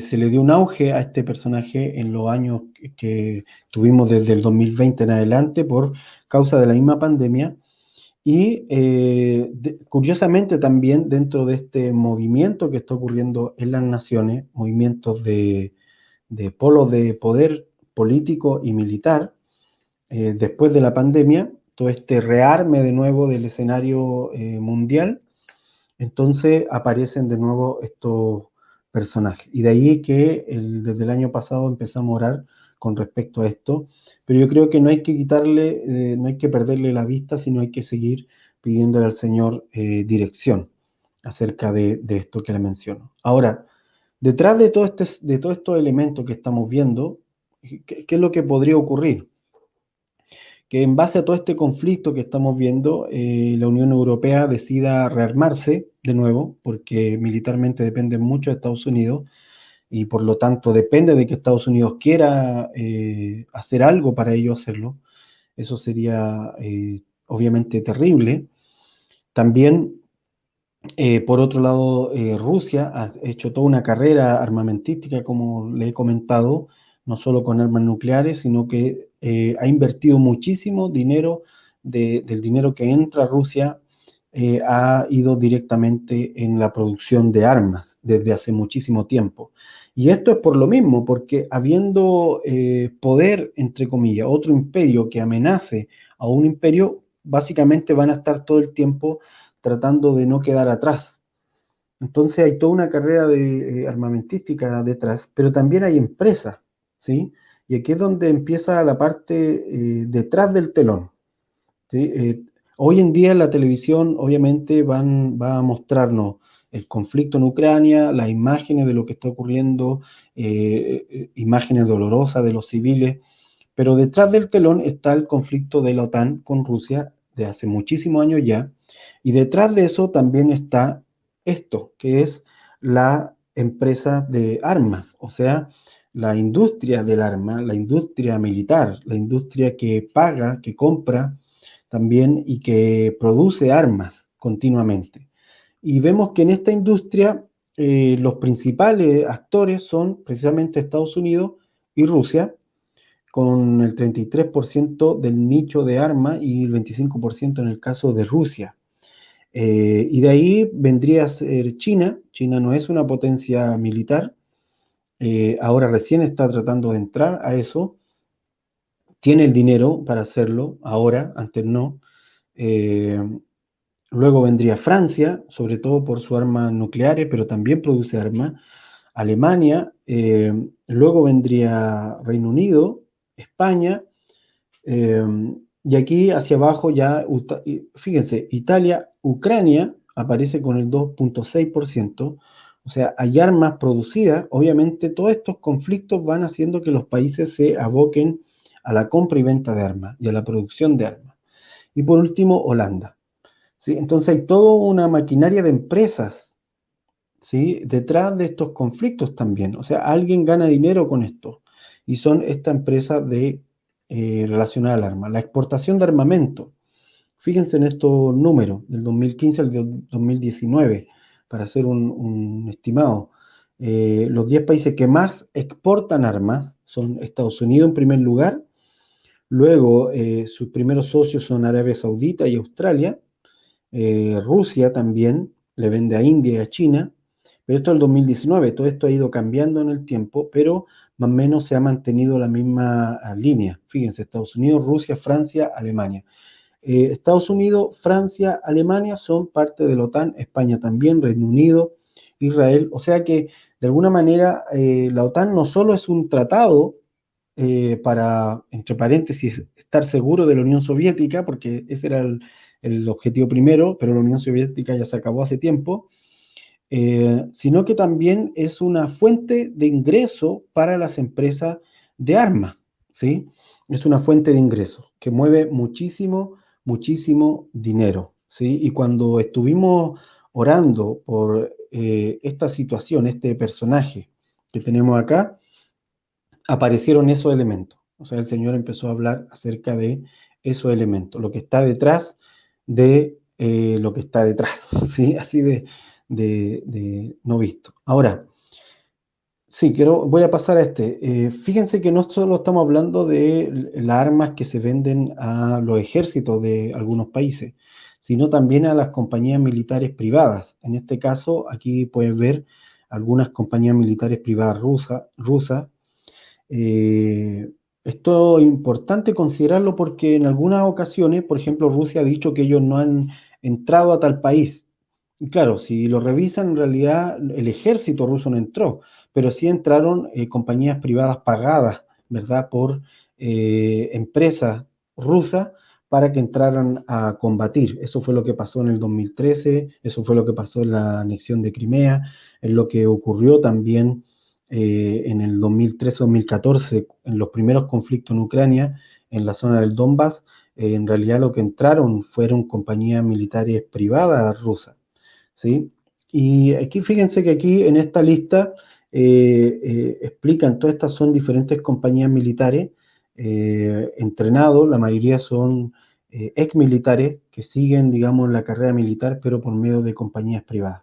se le dio un auge a este personaje en los años que tuvimos desde el 2020 en adelante por causa de la misma pandemia. Y curiosamente también dentro de este movimiento que está ocurriendo en las naciones, movimientos de polos de poder político y militar, después de la pandemia, todo este rearme de nuevo del escenario mundial, entonces aparecen de nuevo estos personajes. Y de ahí que desde el año pasado empezamos a orar con respecto a esto, pero yo creo que no hay que quitarle, no hay que perderle la vista, sino hay que seguir pidiéndole al Señor dirección acerca de esto que le menciono. Ahora, detrás de todos estos elementos que estamos viendo, ¿qué es lo que podría ocurrir? Que en base a todo este conflicto que estamos viendo, la Unión Europea decida rearmarse de nuevo, porque militarmente depende mucho de Estados Unidos y por lo tanto depende de que Estados Unidos quiera hacer algo para ello hacerlo. Eso sería obviamente terrible. También por otro lado, Rusia ha hecho toda una carrera armamentística, como le he comentado, no solo con armas nucleares, sino que ha invertido muchísimo dinero del dinero que entra a Rusia, ha ido directamente en la producción de armas desde hace muchísimo tiempo. Y esto es por lo mismo, porque habiendo poder, entre comillas, otro imperio que amenace a un imperio, básicamente van a estar todo el tiempo tratando de no quedar atrás. Entonces hay toda una carrera armamentística detrás, pero también hay empresas, ¿sí? Y aquí es donde empieza la parte detrás del telón, ¿sí? Hoy en día la televisión obviamente va a mostrarnos el conflicto en Ucrania, las imágenes de lo que está ocurriendo, imágenes dolorosas de los civiles, pero detrás del telón está el conflicto de la OTAN con Rusia de hace muchísimos años ya, y detrás de eso también está esto, que es la empresa de armas, o sea, la industria del arma, la industria militar, la industria que paga, que compra también y que produce armas continuamente. Y vemos que en esta industria los principales actores son precisamente Estados Unidos y Rusia, con el 33% del nicho de armas y el 25% en el caso de Rusia. Y de ahí vendría a ser China. China no es una potencia militar, ahora recién está tratando de entrar a eso, tiene el dinero para hacerlo, ahora, antes no. Eh, Luego vendría Francia, sobre todo por sus armas nucleares, pero también produce armas. Alemania, luego vendría Reino Unido, España, eh, y aquí hacia abajo ya, fíjense, Italia, Ucrania aparece con el 2,6%. O sea, hay armas producidas. Obviamente todos estos conflictos van haciendo que los países se aboquen a la compra y venta de armas y a la producción de armas. Y por último, Holanda. ¿Sí? Entonces hay toda una maquinaria de empresas, ¿sí? Detrás de estos conflictos también. O sea, alguien gana dinero con esto. Y son esta empresa relacionada al arma. La exportación de armamento. Fíjense en estos números, del 2015 al 2019, para hacer un estimado. Los 10 países que más exportan armas son Estados Unidos en primer lugar. Luego, sus primeros socios son Arabia Saudita y Australia. Rusia también le vende a India y a China, pero esto es el 2019, todo esto ha ido cambiando en el tiempo, pero más o menos se ha mantenido la misma línea. Fíjense, Estados Unidos, Rusia, Francia, Alemania. Estados Unidos, Francia, Alemania son parte de la OTAN, España también, Reino Unido, Israel, o sea que de alguna manera la OTAN no solo es un tratado para, entre paréntesis, estar seguro de la Unión Soviética, porque ese era el objetivo primero, pero la Unión Soviética ya se acabó hace tiempo, sino que también es una fuente de ingreso para las empresas de armas, ¿sí? Es una fuente de ingreso que mueve muchísimo, muchísimo dinero, ¿sí? Y cuando estuvimos orando por esta situación, este personaje que tenemos acá, aparecieron esos elementos. O sea, el Señor empezó a hablar acerca de esos elementos, lo que está detrás de lo que está detrás, ¿sí? Así de no visto. Ahora, sí, voy a pasar a este. Fíjense que no solo estamos hablando de las armas que se venden a los ejércitos de algunos países, sino también a las compañías militares privadas. En este caso, aquí puedes ver algunas compañías militares privadas rusas. Eh, Esto es importante considerarlo porque en algunas ocasiones, por ejemplo, Rusia ha dicho que ellos no han entrado a tal país. Y claro, si lo revisan, en realidad el ejército ruso no entró, pero sí entraron compañías privadas pagadas, ¿verdad?, por empresas rusas para que entraran a combatir. Eso fue lo que pasó en el 2013, eso fue lo que pasó en la anexión de Crimea, es lo que ocurrió también en el 2013-2014, en los primeros conflictos en Ucrania, en la zona del Donbass. En realidad lo que entraron fueron compañías militares privadas rusas, ¿sí? Y aquí fíjense que aquí en esta lista explican, todas estas son diferentes compañías militares entrenados, la mayoría son ex militares que siguen, digamos, la carrera militar, pero por medio de compañías privadas,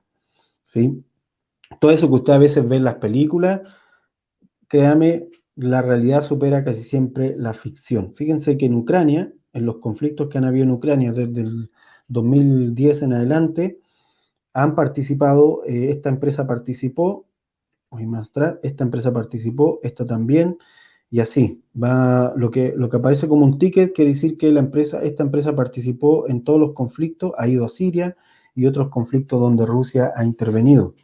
¿sí? Todo eso que usted a veces ve en las películas, créame, la realidad supera casi siempre la ficción. Fíjense que en Ucrania, en los conflictos que han habido en Ucrania desde el 2010 en adelante, han participado, esta empresa participó, voy más atrás, esta empresa participó, esta también, y así, va, lo que aparece como un ticket quiere decir que esta empresa participó en todos los conflictos, ha ido a Siria y otros conflictos donde Rusia ha intervenido.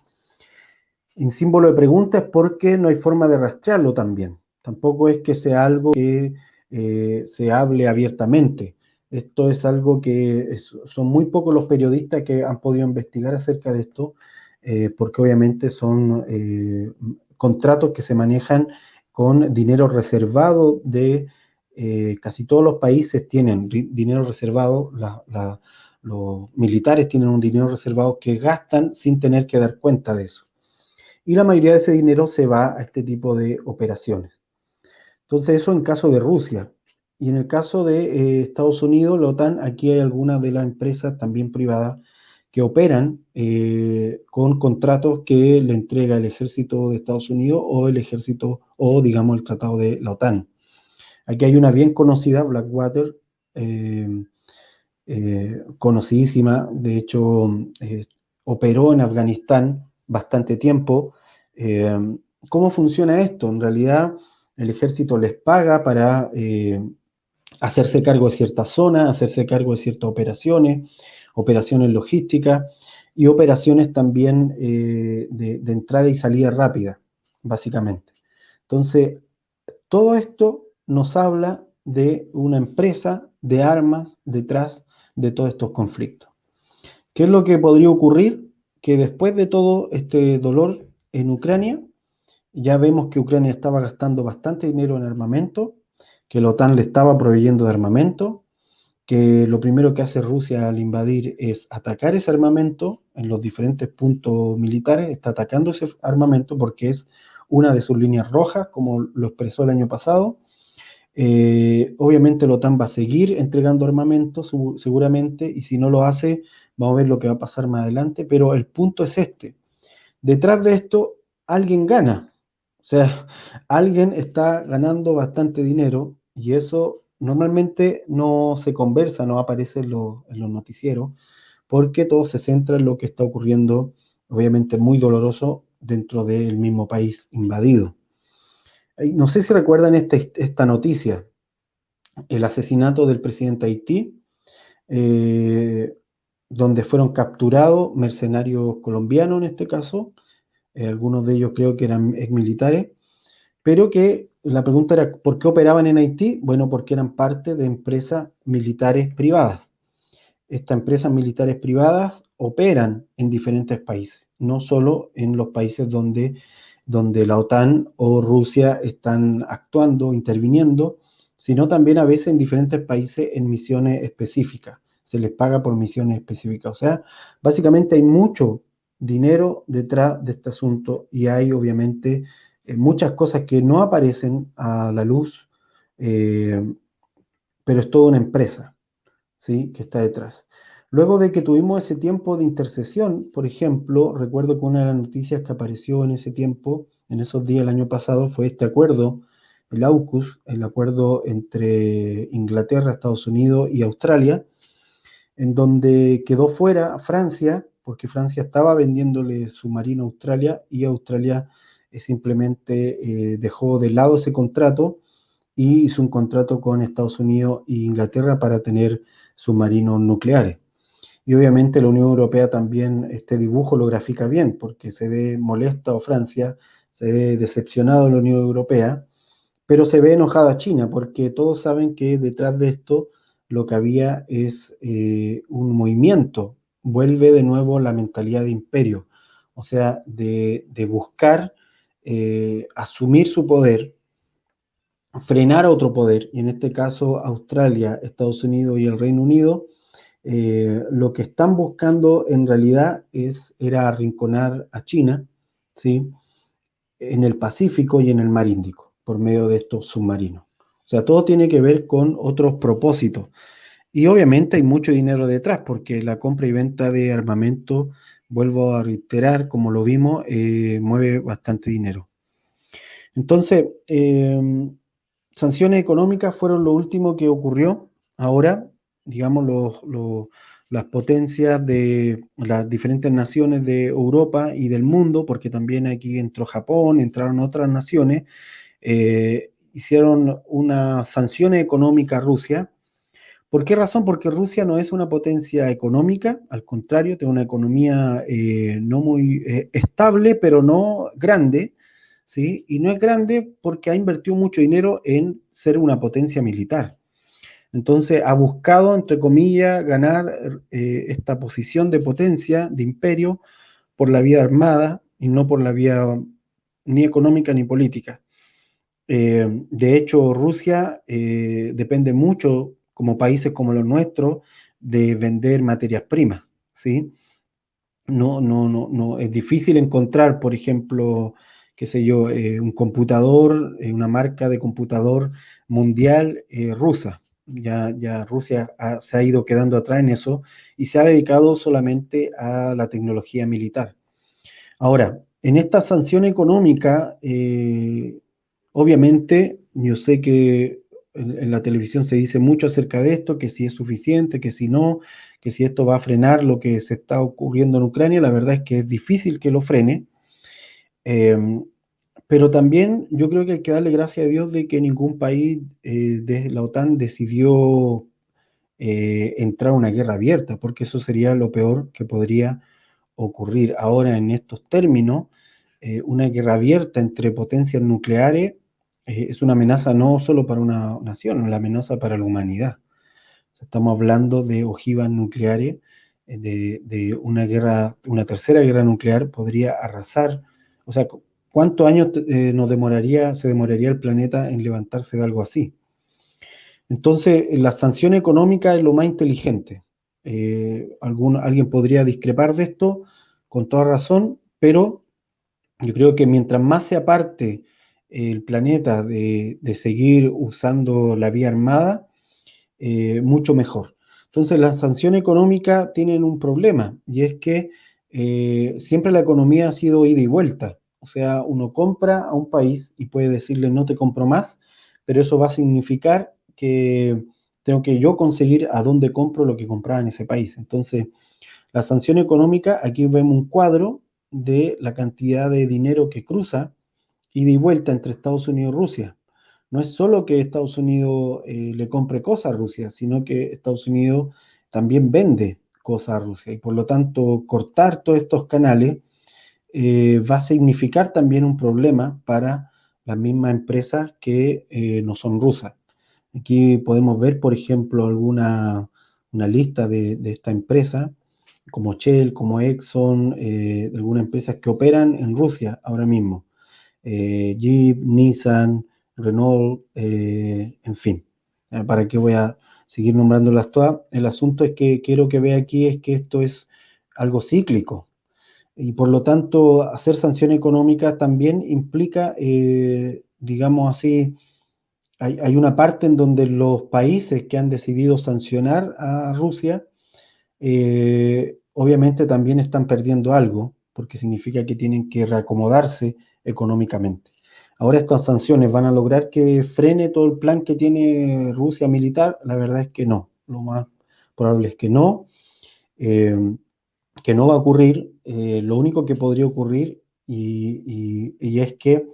En símbolo de pregunta es porque no hay forma de rastrearlo también. Tampoco es que sea algo que se hable abiertamente. Esto es algo que son muy pocos los periodistas que han podido investigar acerca de esto, porque obviamente son contratos que se manejan con dinero reservado de casi todos los países tienen dinero reservado, los militares tienen un dinero reservado que gastan sin tener que dar cuenta de eso, y la mayoría de ese dinero se va a este tipo de operaciones. Entonces, eso en caso de Rusia. Y en el caso de Estados Unidos, la OTAN, aquí hay algunas de las empresas también privadas que operan con contratos que le entrega el ejército de Estados Unidos o el ejército o, digamos, el tratado de la OTAN. Aquí hay una bien conocida, Blackwater, eh, conocidísima, de hecho, operó en Afganistán bastante tiempo. Eh, ¿Cómo funciona esto? En realidad, el ejército les paga para hacerse cargo de ciertas zonas, hacerse cargo de ciertas operaciones logísticas y operaciones también de entrada y salida rápida, básicamente. Entonces, todo esto nos habla de una empresa de armas detrás de todos estos conflictos. ¿Qué es lo que podría ocurrir? Que después de todo este dolor en Ucrania, ya vemos que Ucrania estaba gastando bastante dinero en armamento, que la OTAN le estaba proveyendo de armamento, que lo primero que hace Rusia al invadir es atacar ese armamento en los diferentes puntos militares, está atacando ese armamento porque es una de sus líneas rojas, como lo expresó el año pasado. Obviamente la OTAN va a seguir entregando armamento seguramente, y si no lo hace, vamos a ver lo que va a pasar más adelante, pero el punto es este. Detrás de esto, alguien gana. O sea, alguien está ganando bastante dinero y eso normalmente no se conversa, no aparece en los noticieros, porque todo se centra en lo que está ocurriendo, obviamente muy doloroso, dentro del mismo país invadido. No sé si recuerdan esta noticia, el asesinato del presidente de Haití, eh, donde fueron capturados mercenarios colombianos en este caso, algunos de ellos creo que eran exmilitares, pero que la pregunta era, ¿por qué operaban en Haití? Bueno, porque eran parte de empresas militares privadas. Estas empresas militares privadas operan en diferentes países, no solo en los países donde la OTAN o Rusia están actuando, interviniendo, sino también a veces en diferentes países en misiones específicas. Se les paga por misiones específicas. O sea, básicamente hay mucho dinero detrás de este asunto y hay obviamente muchas cosas que no aparecen a la luz, eh, pero es toda una empresa. ¿Sí? Que está detrás. Luego de que tuvimos ese tiempo de intercesión, por ejemplo, recuerdo que una de las noticias que apareció en ese tiempo, en esos días el año pasado, fue este acuerdo, el AUKUS, el acuerdo entre Inglaterra, Estados Unidos y Australia, en donde quedó fuera Francia, porque Francia estaba vendiéndole submarino a Australia y Australia simplemente dejó de lado ese contrato y hizo un contrato con Estados Unidos e Inglaterra para tener submarinos nucleares. Y obviamente la Unión Europea también este dibujo lo grafica bien, porque se ve molesta a Francia, se ve decepcionado la Unión Europea, pero se ve enojada China, porque todos saben que detrás de esto lo que había es un movimiento, vuelve de nuevo la mentalidad de imperio, o sea, de buscar asumir su poder, frenar a otro poder, y en este caso Australia, Estados Unidos y el Reino Unido, lo que están buscando en realidad era arrinconar a China, ¿sí? En el Pacífico y en el Mar Índico, por medio de estos submarinos. O sea, todo tiene que ver con otros propósitos. Y obviamente hay mucho dinero detrás, porque la compra y venta de armamento, vuelvo a reiterar, como lo vimos, mueve bastante dinero. Entonces, sanciones económicas fueron lo último que ocurrió. Ahora, digamos, las potencias de las diferentes naciones de Europa y del mundo, porque también aquí entró Japón, entraron otras naciones, hicieron una sanción económica a Rusia. ¿Por qué razón? Porque Rusia no es una potencia económica, al contrario, tiene una economía no muy estable, pero no grande, ¿sí? Y no es grande porque ha invertido mucho dinero en ser una potencia militar. Entonces ha buscado, entre comillas, ganar esta posición de potencia, de imperio, por la vía armada y no por la vía ni económica ni política. De hecho, Rusia depende mucho, como países como los nuestros, de vender materias primas, ¿sí? No, es difícil encontrar, por ejemplo, qué sé yo, un computador, una marca de computador mundial rusa. Ya Rusia se ha ido quedando atrás en eso y se ha dedicado solamente a la tecnología militar. Ahora, en esta sanción económica, obviamente, yo sé que en la televisión se dice mucho acerca de esto, que si es suficiente, que si no, que si esto va a frenar lo que se está ocurriendo en Ucrania. La verdad es que es difícil que lo frene, eh, pero también yo creo que hay que darle gracias a Dios de que ningún país de la OTAN decidió entrar a una guerra abierta, porque eso sería lo peor que podría ocurrir ahora en estos términos. Una guerra abierta entre potencias nucleares es una amenaza no solo para una nación, es una amenaza para la humanidad. Estamos hablando de ojivas nucleares, de una guerra, una tercera guerra nuclear podría arrasar. O sea, ¿cuántos años se demoraría el planeta en levantarse de algo así? Entonces, la sanción económica es lo más inteligente. Alguien podría discrepar de esto con toda razón, pero yo creo que mientras más se aparte el planeta de seguir usando la vía armada, mucho mejor. Entonces, las sanciones económicas tienen un problema y es que siempre la economía ha sido ida y vuelta. O sea, uno compra a un país y puede decirle no te compro más, pero eso va a significar que tengo que yo conseguir a dónde compro lo que compraba en ese país. Entonces, la sanción económica, aquí vemos un cuadro de la cantidad de dinero que cruza ida y vuelta entre Estados Unidos y Rusia. No es solo que Estados Unidos le compre cosas a Rusia, sino que Estados Unidos también vende cosas a Rusia y por lo tanto cortar todos estos canales va a significar también un problema para las mismas empresas que no son rusas. Aquí podemos ver, por ejemplo, una lista de esta empresa, como Shell, como Exxon, algunas empresas que operan en Rusia ahora mismo. Jeep, Nissan, Renault, en fin. ¿Para qué voy a seguir nombrándolas todas? El asunto es que quiero que vea aquí es que esto es algo cíclico y por lo tanto hacer sanciones económicas también implica, digamos así, hay una parte en donde los países que han decidido sancionar a Rusia, obviamente también están perdiendo algo, porque significa que tienen que reacomodarse económicamente. Ahora estas sanciones van a lograr que frene todo el plan que tiene Rusia militar. La verdad es que no. Lo más probable es eh, que no va a ocurrir. Lo único que podría ocurrir y es que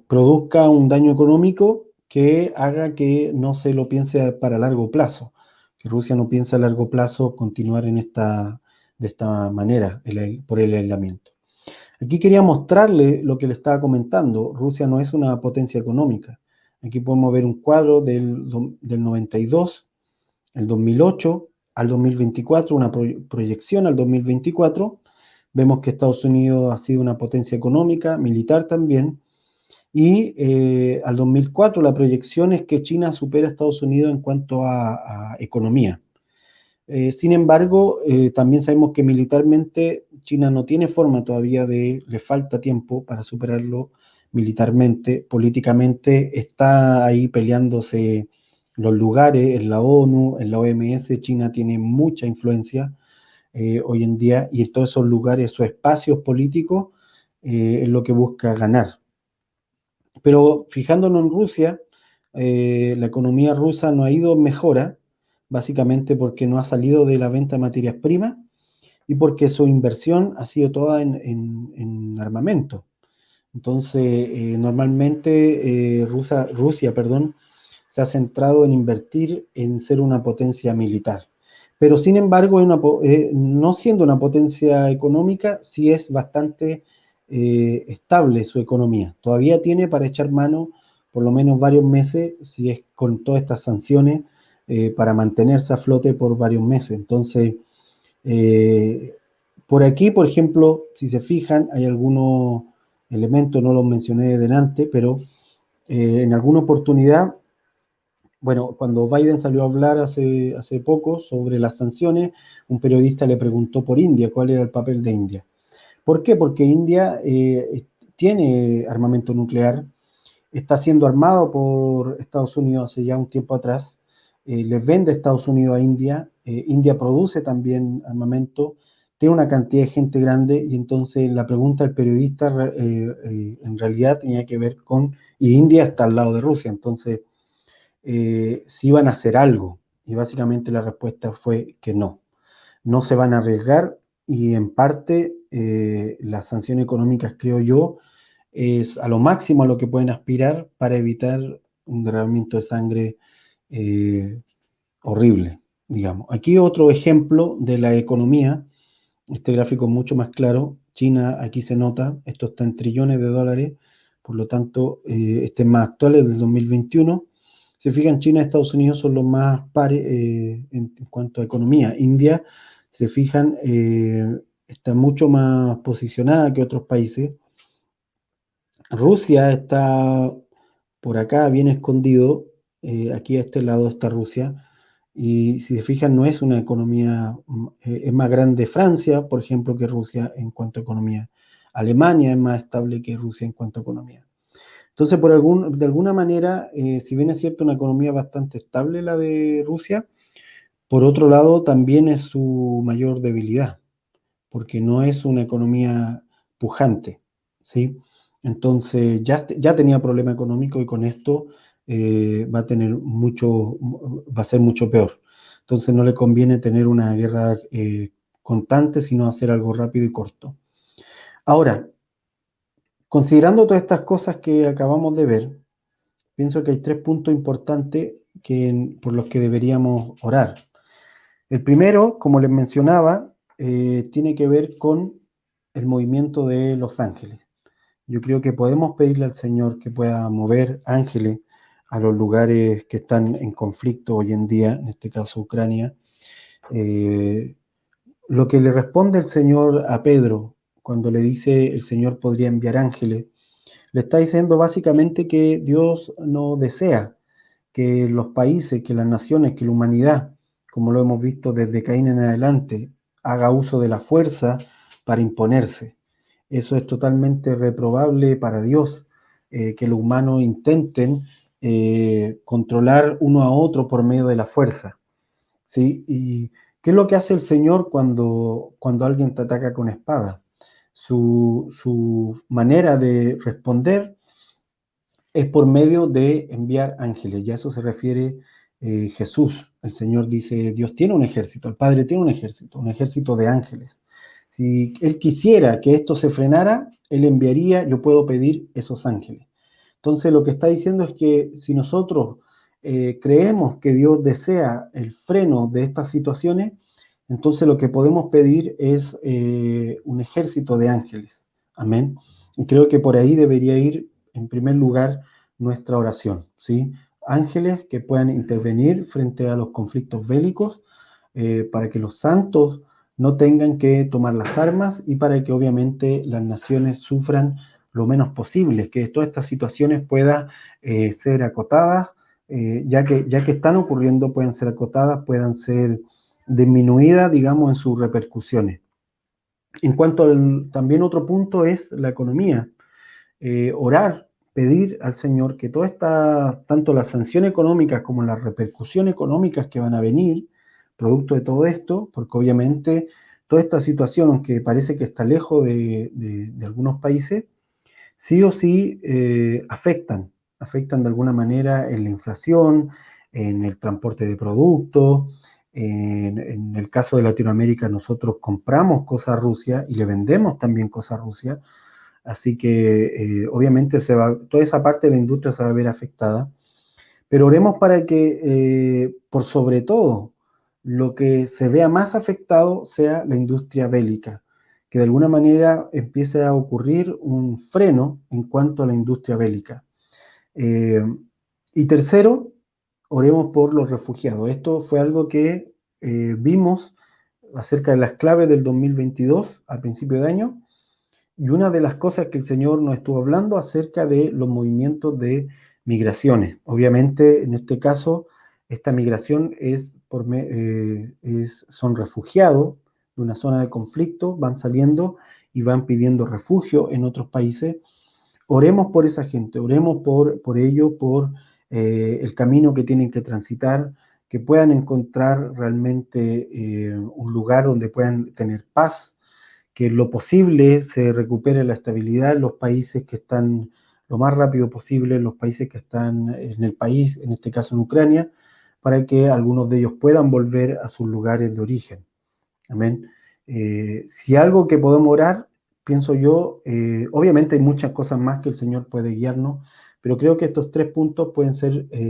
produzca un daño económico que haga que no se lo piense para largo plazo, que Rusia no piense a largo plazo continuar de esta manera por el aislamiento. Aquí quería mostrarle lo que le estaba comentando. Rusia no es una potencia económica. Aquí podemos ver un cuadro del 92, el 2008 al 2024, una proyección al 2024. Vemos que Estados Unidos ha sido una potencia económica, militar también, y al 2004 la proyección es que China supera a Estados Unidos en cuanto a economía. Sin embargo, también sabemos que militarmente China no tiene forma todavía le falta tiempo para superarlo militarmente. Políticamente está ahí peleándose los lugares en la ONU, en la OMS. China tiene mucha influencia hoy en día y en todos esos lugares, esos espacios políticos, es lo que busca ganar. Pero fijándonos en Rusia, la economía rusa no ha ido en mejora, básicamente porque no ha salido de la venta de materias primas y porque su inversión ha sido toda en armamento. Entonces, normalmente Rusia, perdón, se ha centrado en invertir en ser una potencia militar. Pero sin embargo, no siendo una potencia económica, sí es bastante estable su economía. Todavía tiene para echar mano por lo menos varios meses, si es con todas estas sanciones, para mantenerse a flote por varios meses. Entonces, eh, por aquí, por ejemplo, si se fijan, hay algunos elementos, no los mencioné delante, pero en alguna oportunidad, bueno, cuando Biden salió a hablar hace poco sobre las sanciones, un periodista le preguntó por India, cuál era el papel de India. ¿Por qué? Porque India tiene armamento nuclear, está siendo armado por Estados Unidos hace ya un tiempo atrás, les vende Estados Unidos a India, India produce también armamento, tiene una cantidad de gente grande y entonces la pregunta del periodista en realidad tenía que ver y India está al lado de Rusia, entonces si iban a hacer algo y básicamente la respuesta fue que no se van a arriesgar y en parte las sanciones económicas, creo yo, es a lo máximo a lo que pueden aspirar para evitar un derramamiento de sangre eh, horrible, digamos. Aquí otro ejemplo de la economía, este gráfico es mucho más claro. China, aquí se nota, esto está en trillones de dólares, por lo tanto, este es más actual, es del 2021. Se fijan, China y Estados Unidos son los más pares en cuanto a economía. India, se fijan, está mucho más posicionada que otros países. Rusia está por acá, bien escondido. Aquí a este lado está Rusia. Y si se fijan, no es una economía, es más grande Francia, por ejemplo, que Rusia en cuanto a economía. Alemania es más estable que Rusia en cuanto a economía. Entonces, de alguna manera, si bien es cierto una economía bastante estable la de Rusia, por otro lado también es su mayor debilidad porque no es una economía pujante, ¿sí? Entonces ya tenía problema económico y con esto va a ser mucho peor. Entonces no le conviene tener una guerra constante, sino hacer algo rápido y corto. Ahora, considerando todas estas cosas que acabamos de ver, pienso que hay tres puntos importantes por los que deberíamos orar. El primero, como les mencionaba, tiene que ver con el movimiento de Los Ángeles. Yo creo que podemos pedirle al Señor que pueda mover ángeles a los lugares que están en conflicto hoy en día, en este caso Ucrania. Eh, lo que le responde el Señor a Pedro cuando le dice el Señor podría enviar ángeles, le está diciendo básicamente que Dios no desea que los países, que las naciones, que la humanidad, como lo hemos visto desde Caín en adelante, haga uso de la fuerza para imponerse. Eso es totalmente reprobable para Dios, que los humanos intenten controlar uno a otro por medio de la fuerza. ¿Sí? ¿Y qué es lo que hace el Señor cuando alguien te ataca con espada? Su manera de responder es por medio de enviar ángeles. Ya a eso se refiere Jesús. El Señor dice, Dios tiene un ejército, el Padre tiene un ejército de ángeles. Si Él quisiera que esto se frenara, Él enviaría, yo puedo pedir esos ángeles. Entonces lo que está diciendo es que si nosotros creemos que Dios desea el freno de estas situaciones, entonces lo que podemos pedir es un ejército de ángeles. Amén. Y creo que por ahí debería ir en primer lugar nuestra oración, ¿sí? Ángeles que puedan intervenir frente a los conflictos bélicos para que los santos no tengan que tomar las armas y para que obviamente las naciones sufran lo menos posible, que todas estas situaciones puedan ser acotadas, ya que están ocurriendo, puedan ser acotadas, puedan ser disminuidas, digamos, en sus repercusiones. En cuanto al también otro punto es la economía. Orar, pedir al Señor que toda esta, tanto la sanción económica como las repercusiones económicas que van a venir, producto de todo esto, porque obviamente toda esta situación, aunque parece que está lejos de algunos países, sí o sí afectan de alguna manera en la inflación, en el transporte de productos. En el caso de Latinoamérica, nosotros compramos cosas a Rusia y le vendemos también cosas a Rusia. Así que obviamente toda esa parte de la industria se va a ver afectada. Pero oremos para que, por sobre todo, lo que se vea más afectado sea la industria bélica, que de alguna manera empiece a ocurrir un freno en cuanto a la industria bélica. Eh, y tercero, oremos por los refugiados. Esto fue algo que vimos acerca de las claves del 2022 a principio de año, y una de las cosas que el Señor nos estuvo hablando acerca de los movimientos de migraciones. Obviamente, en este caso, esta migración son refugiados de una zona de conflicto, van saliendo y van pidiendo refugio en otros países. Oremos por esa gente, oremos por ellos, por el camino que tienen que transitar, que puedan encontrar realmente un lugar donde puedan tener paz, que en lo posible se recupere la estabilidad en los países que están lo más rápido posible, en los países que están en el país, en este caso en Ucrania, para que algunos de ellos puedan volver a sus lugares de origen. Amén. Si algo que podemos orar, pienso yo, obviamente hay muchas cosas más que el Señor puede guiarnos, pero creo que estos 3 puntos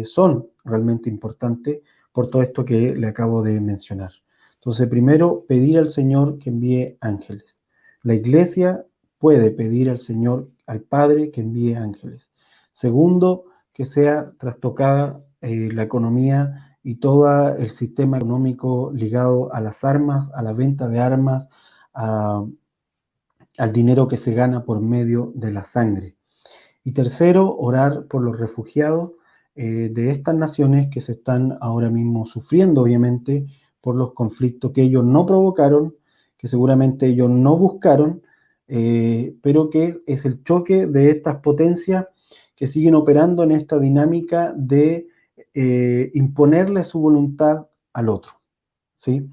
son realmente importantes por todo esto que le acabo de mencionar. Entonces, primero, pedir al Señor que envíe ángeles. La iglesia puede pedir al Señor, al Padre, que envíe ángeles. Segundo, que sea trastocada la economía y todo el sistema económico ligado a las armas, a la venta de armas, a, al dinero que se gana por medio de la sangre. Y tercero, orar por los refugiados de estas naciones que se están ahora mismo sufriendo, obviamente, por los conflictos que ellos no provocaron, que seguramente ellos no buscaron, pero que es el choque de estas potencias que siguen operando en esta dinámica de imponerle su voluntad al otro, ¿sí?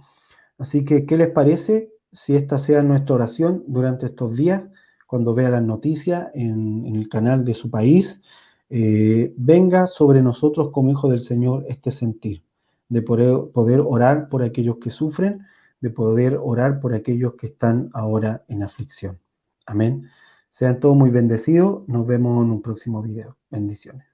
Así que, ¿qué les parece si esta sea nuestra oración durante estos días, cuando vea las noticias en el canal de su país? Venga sobre nosotros como hijos del Señor este sentir, de poder orar por aquellos que sufren, de poder orar por aquellos que están ahora en aflicción. Amén. Sean todos muy bendecidos. Nos vemos en un próximo video. Bendiciones.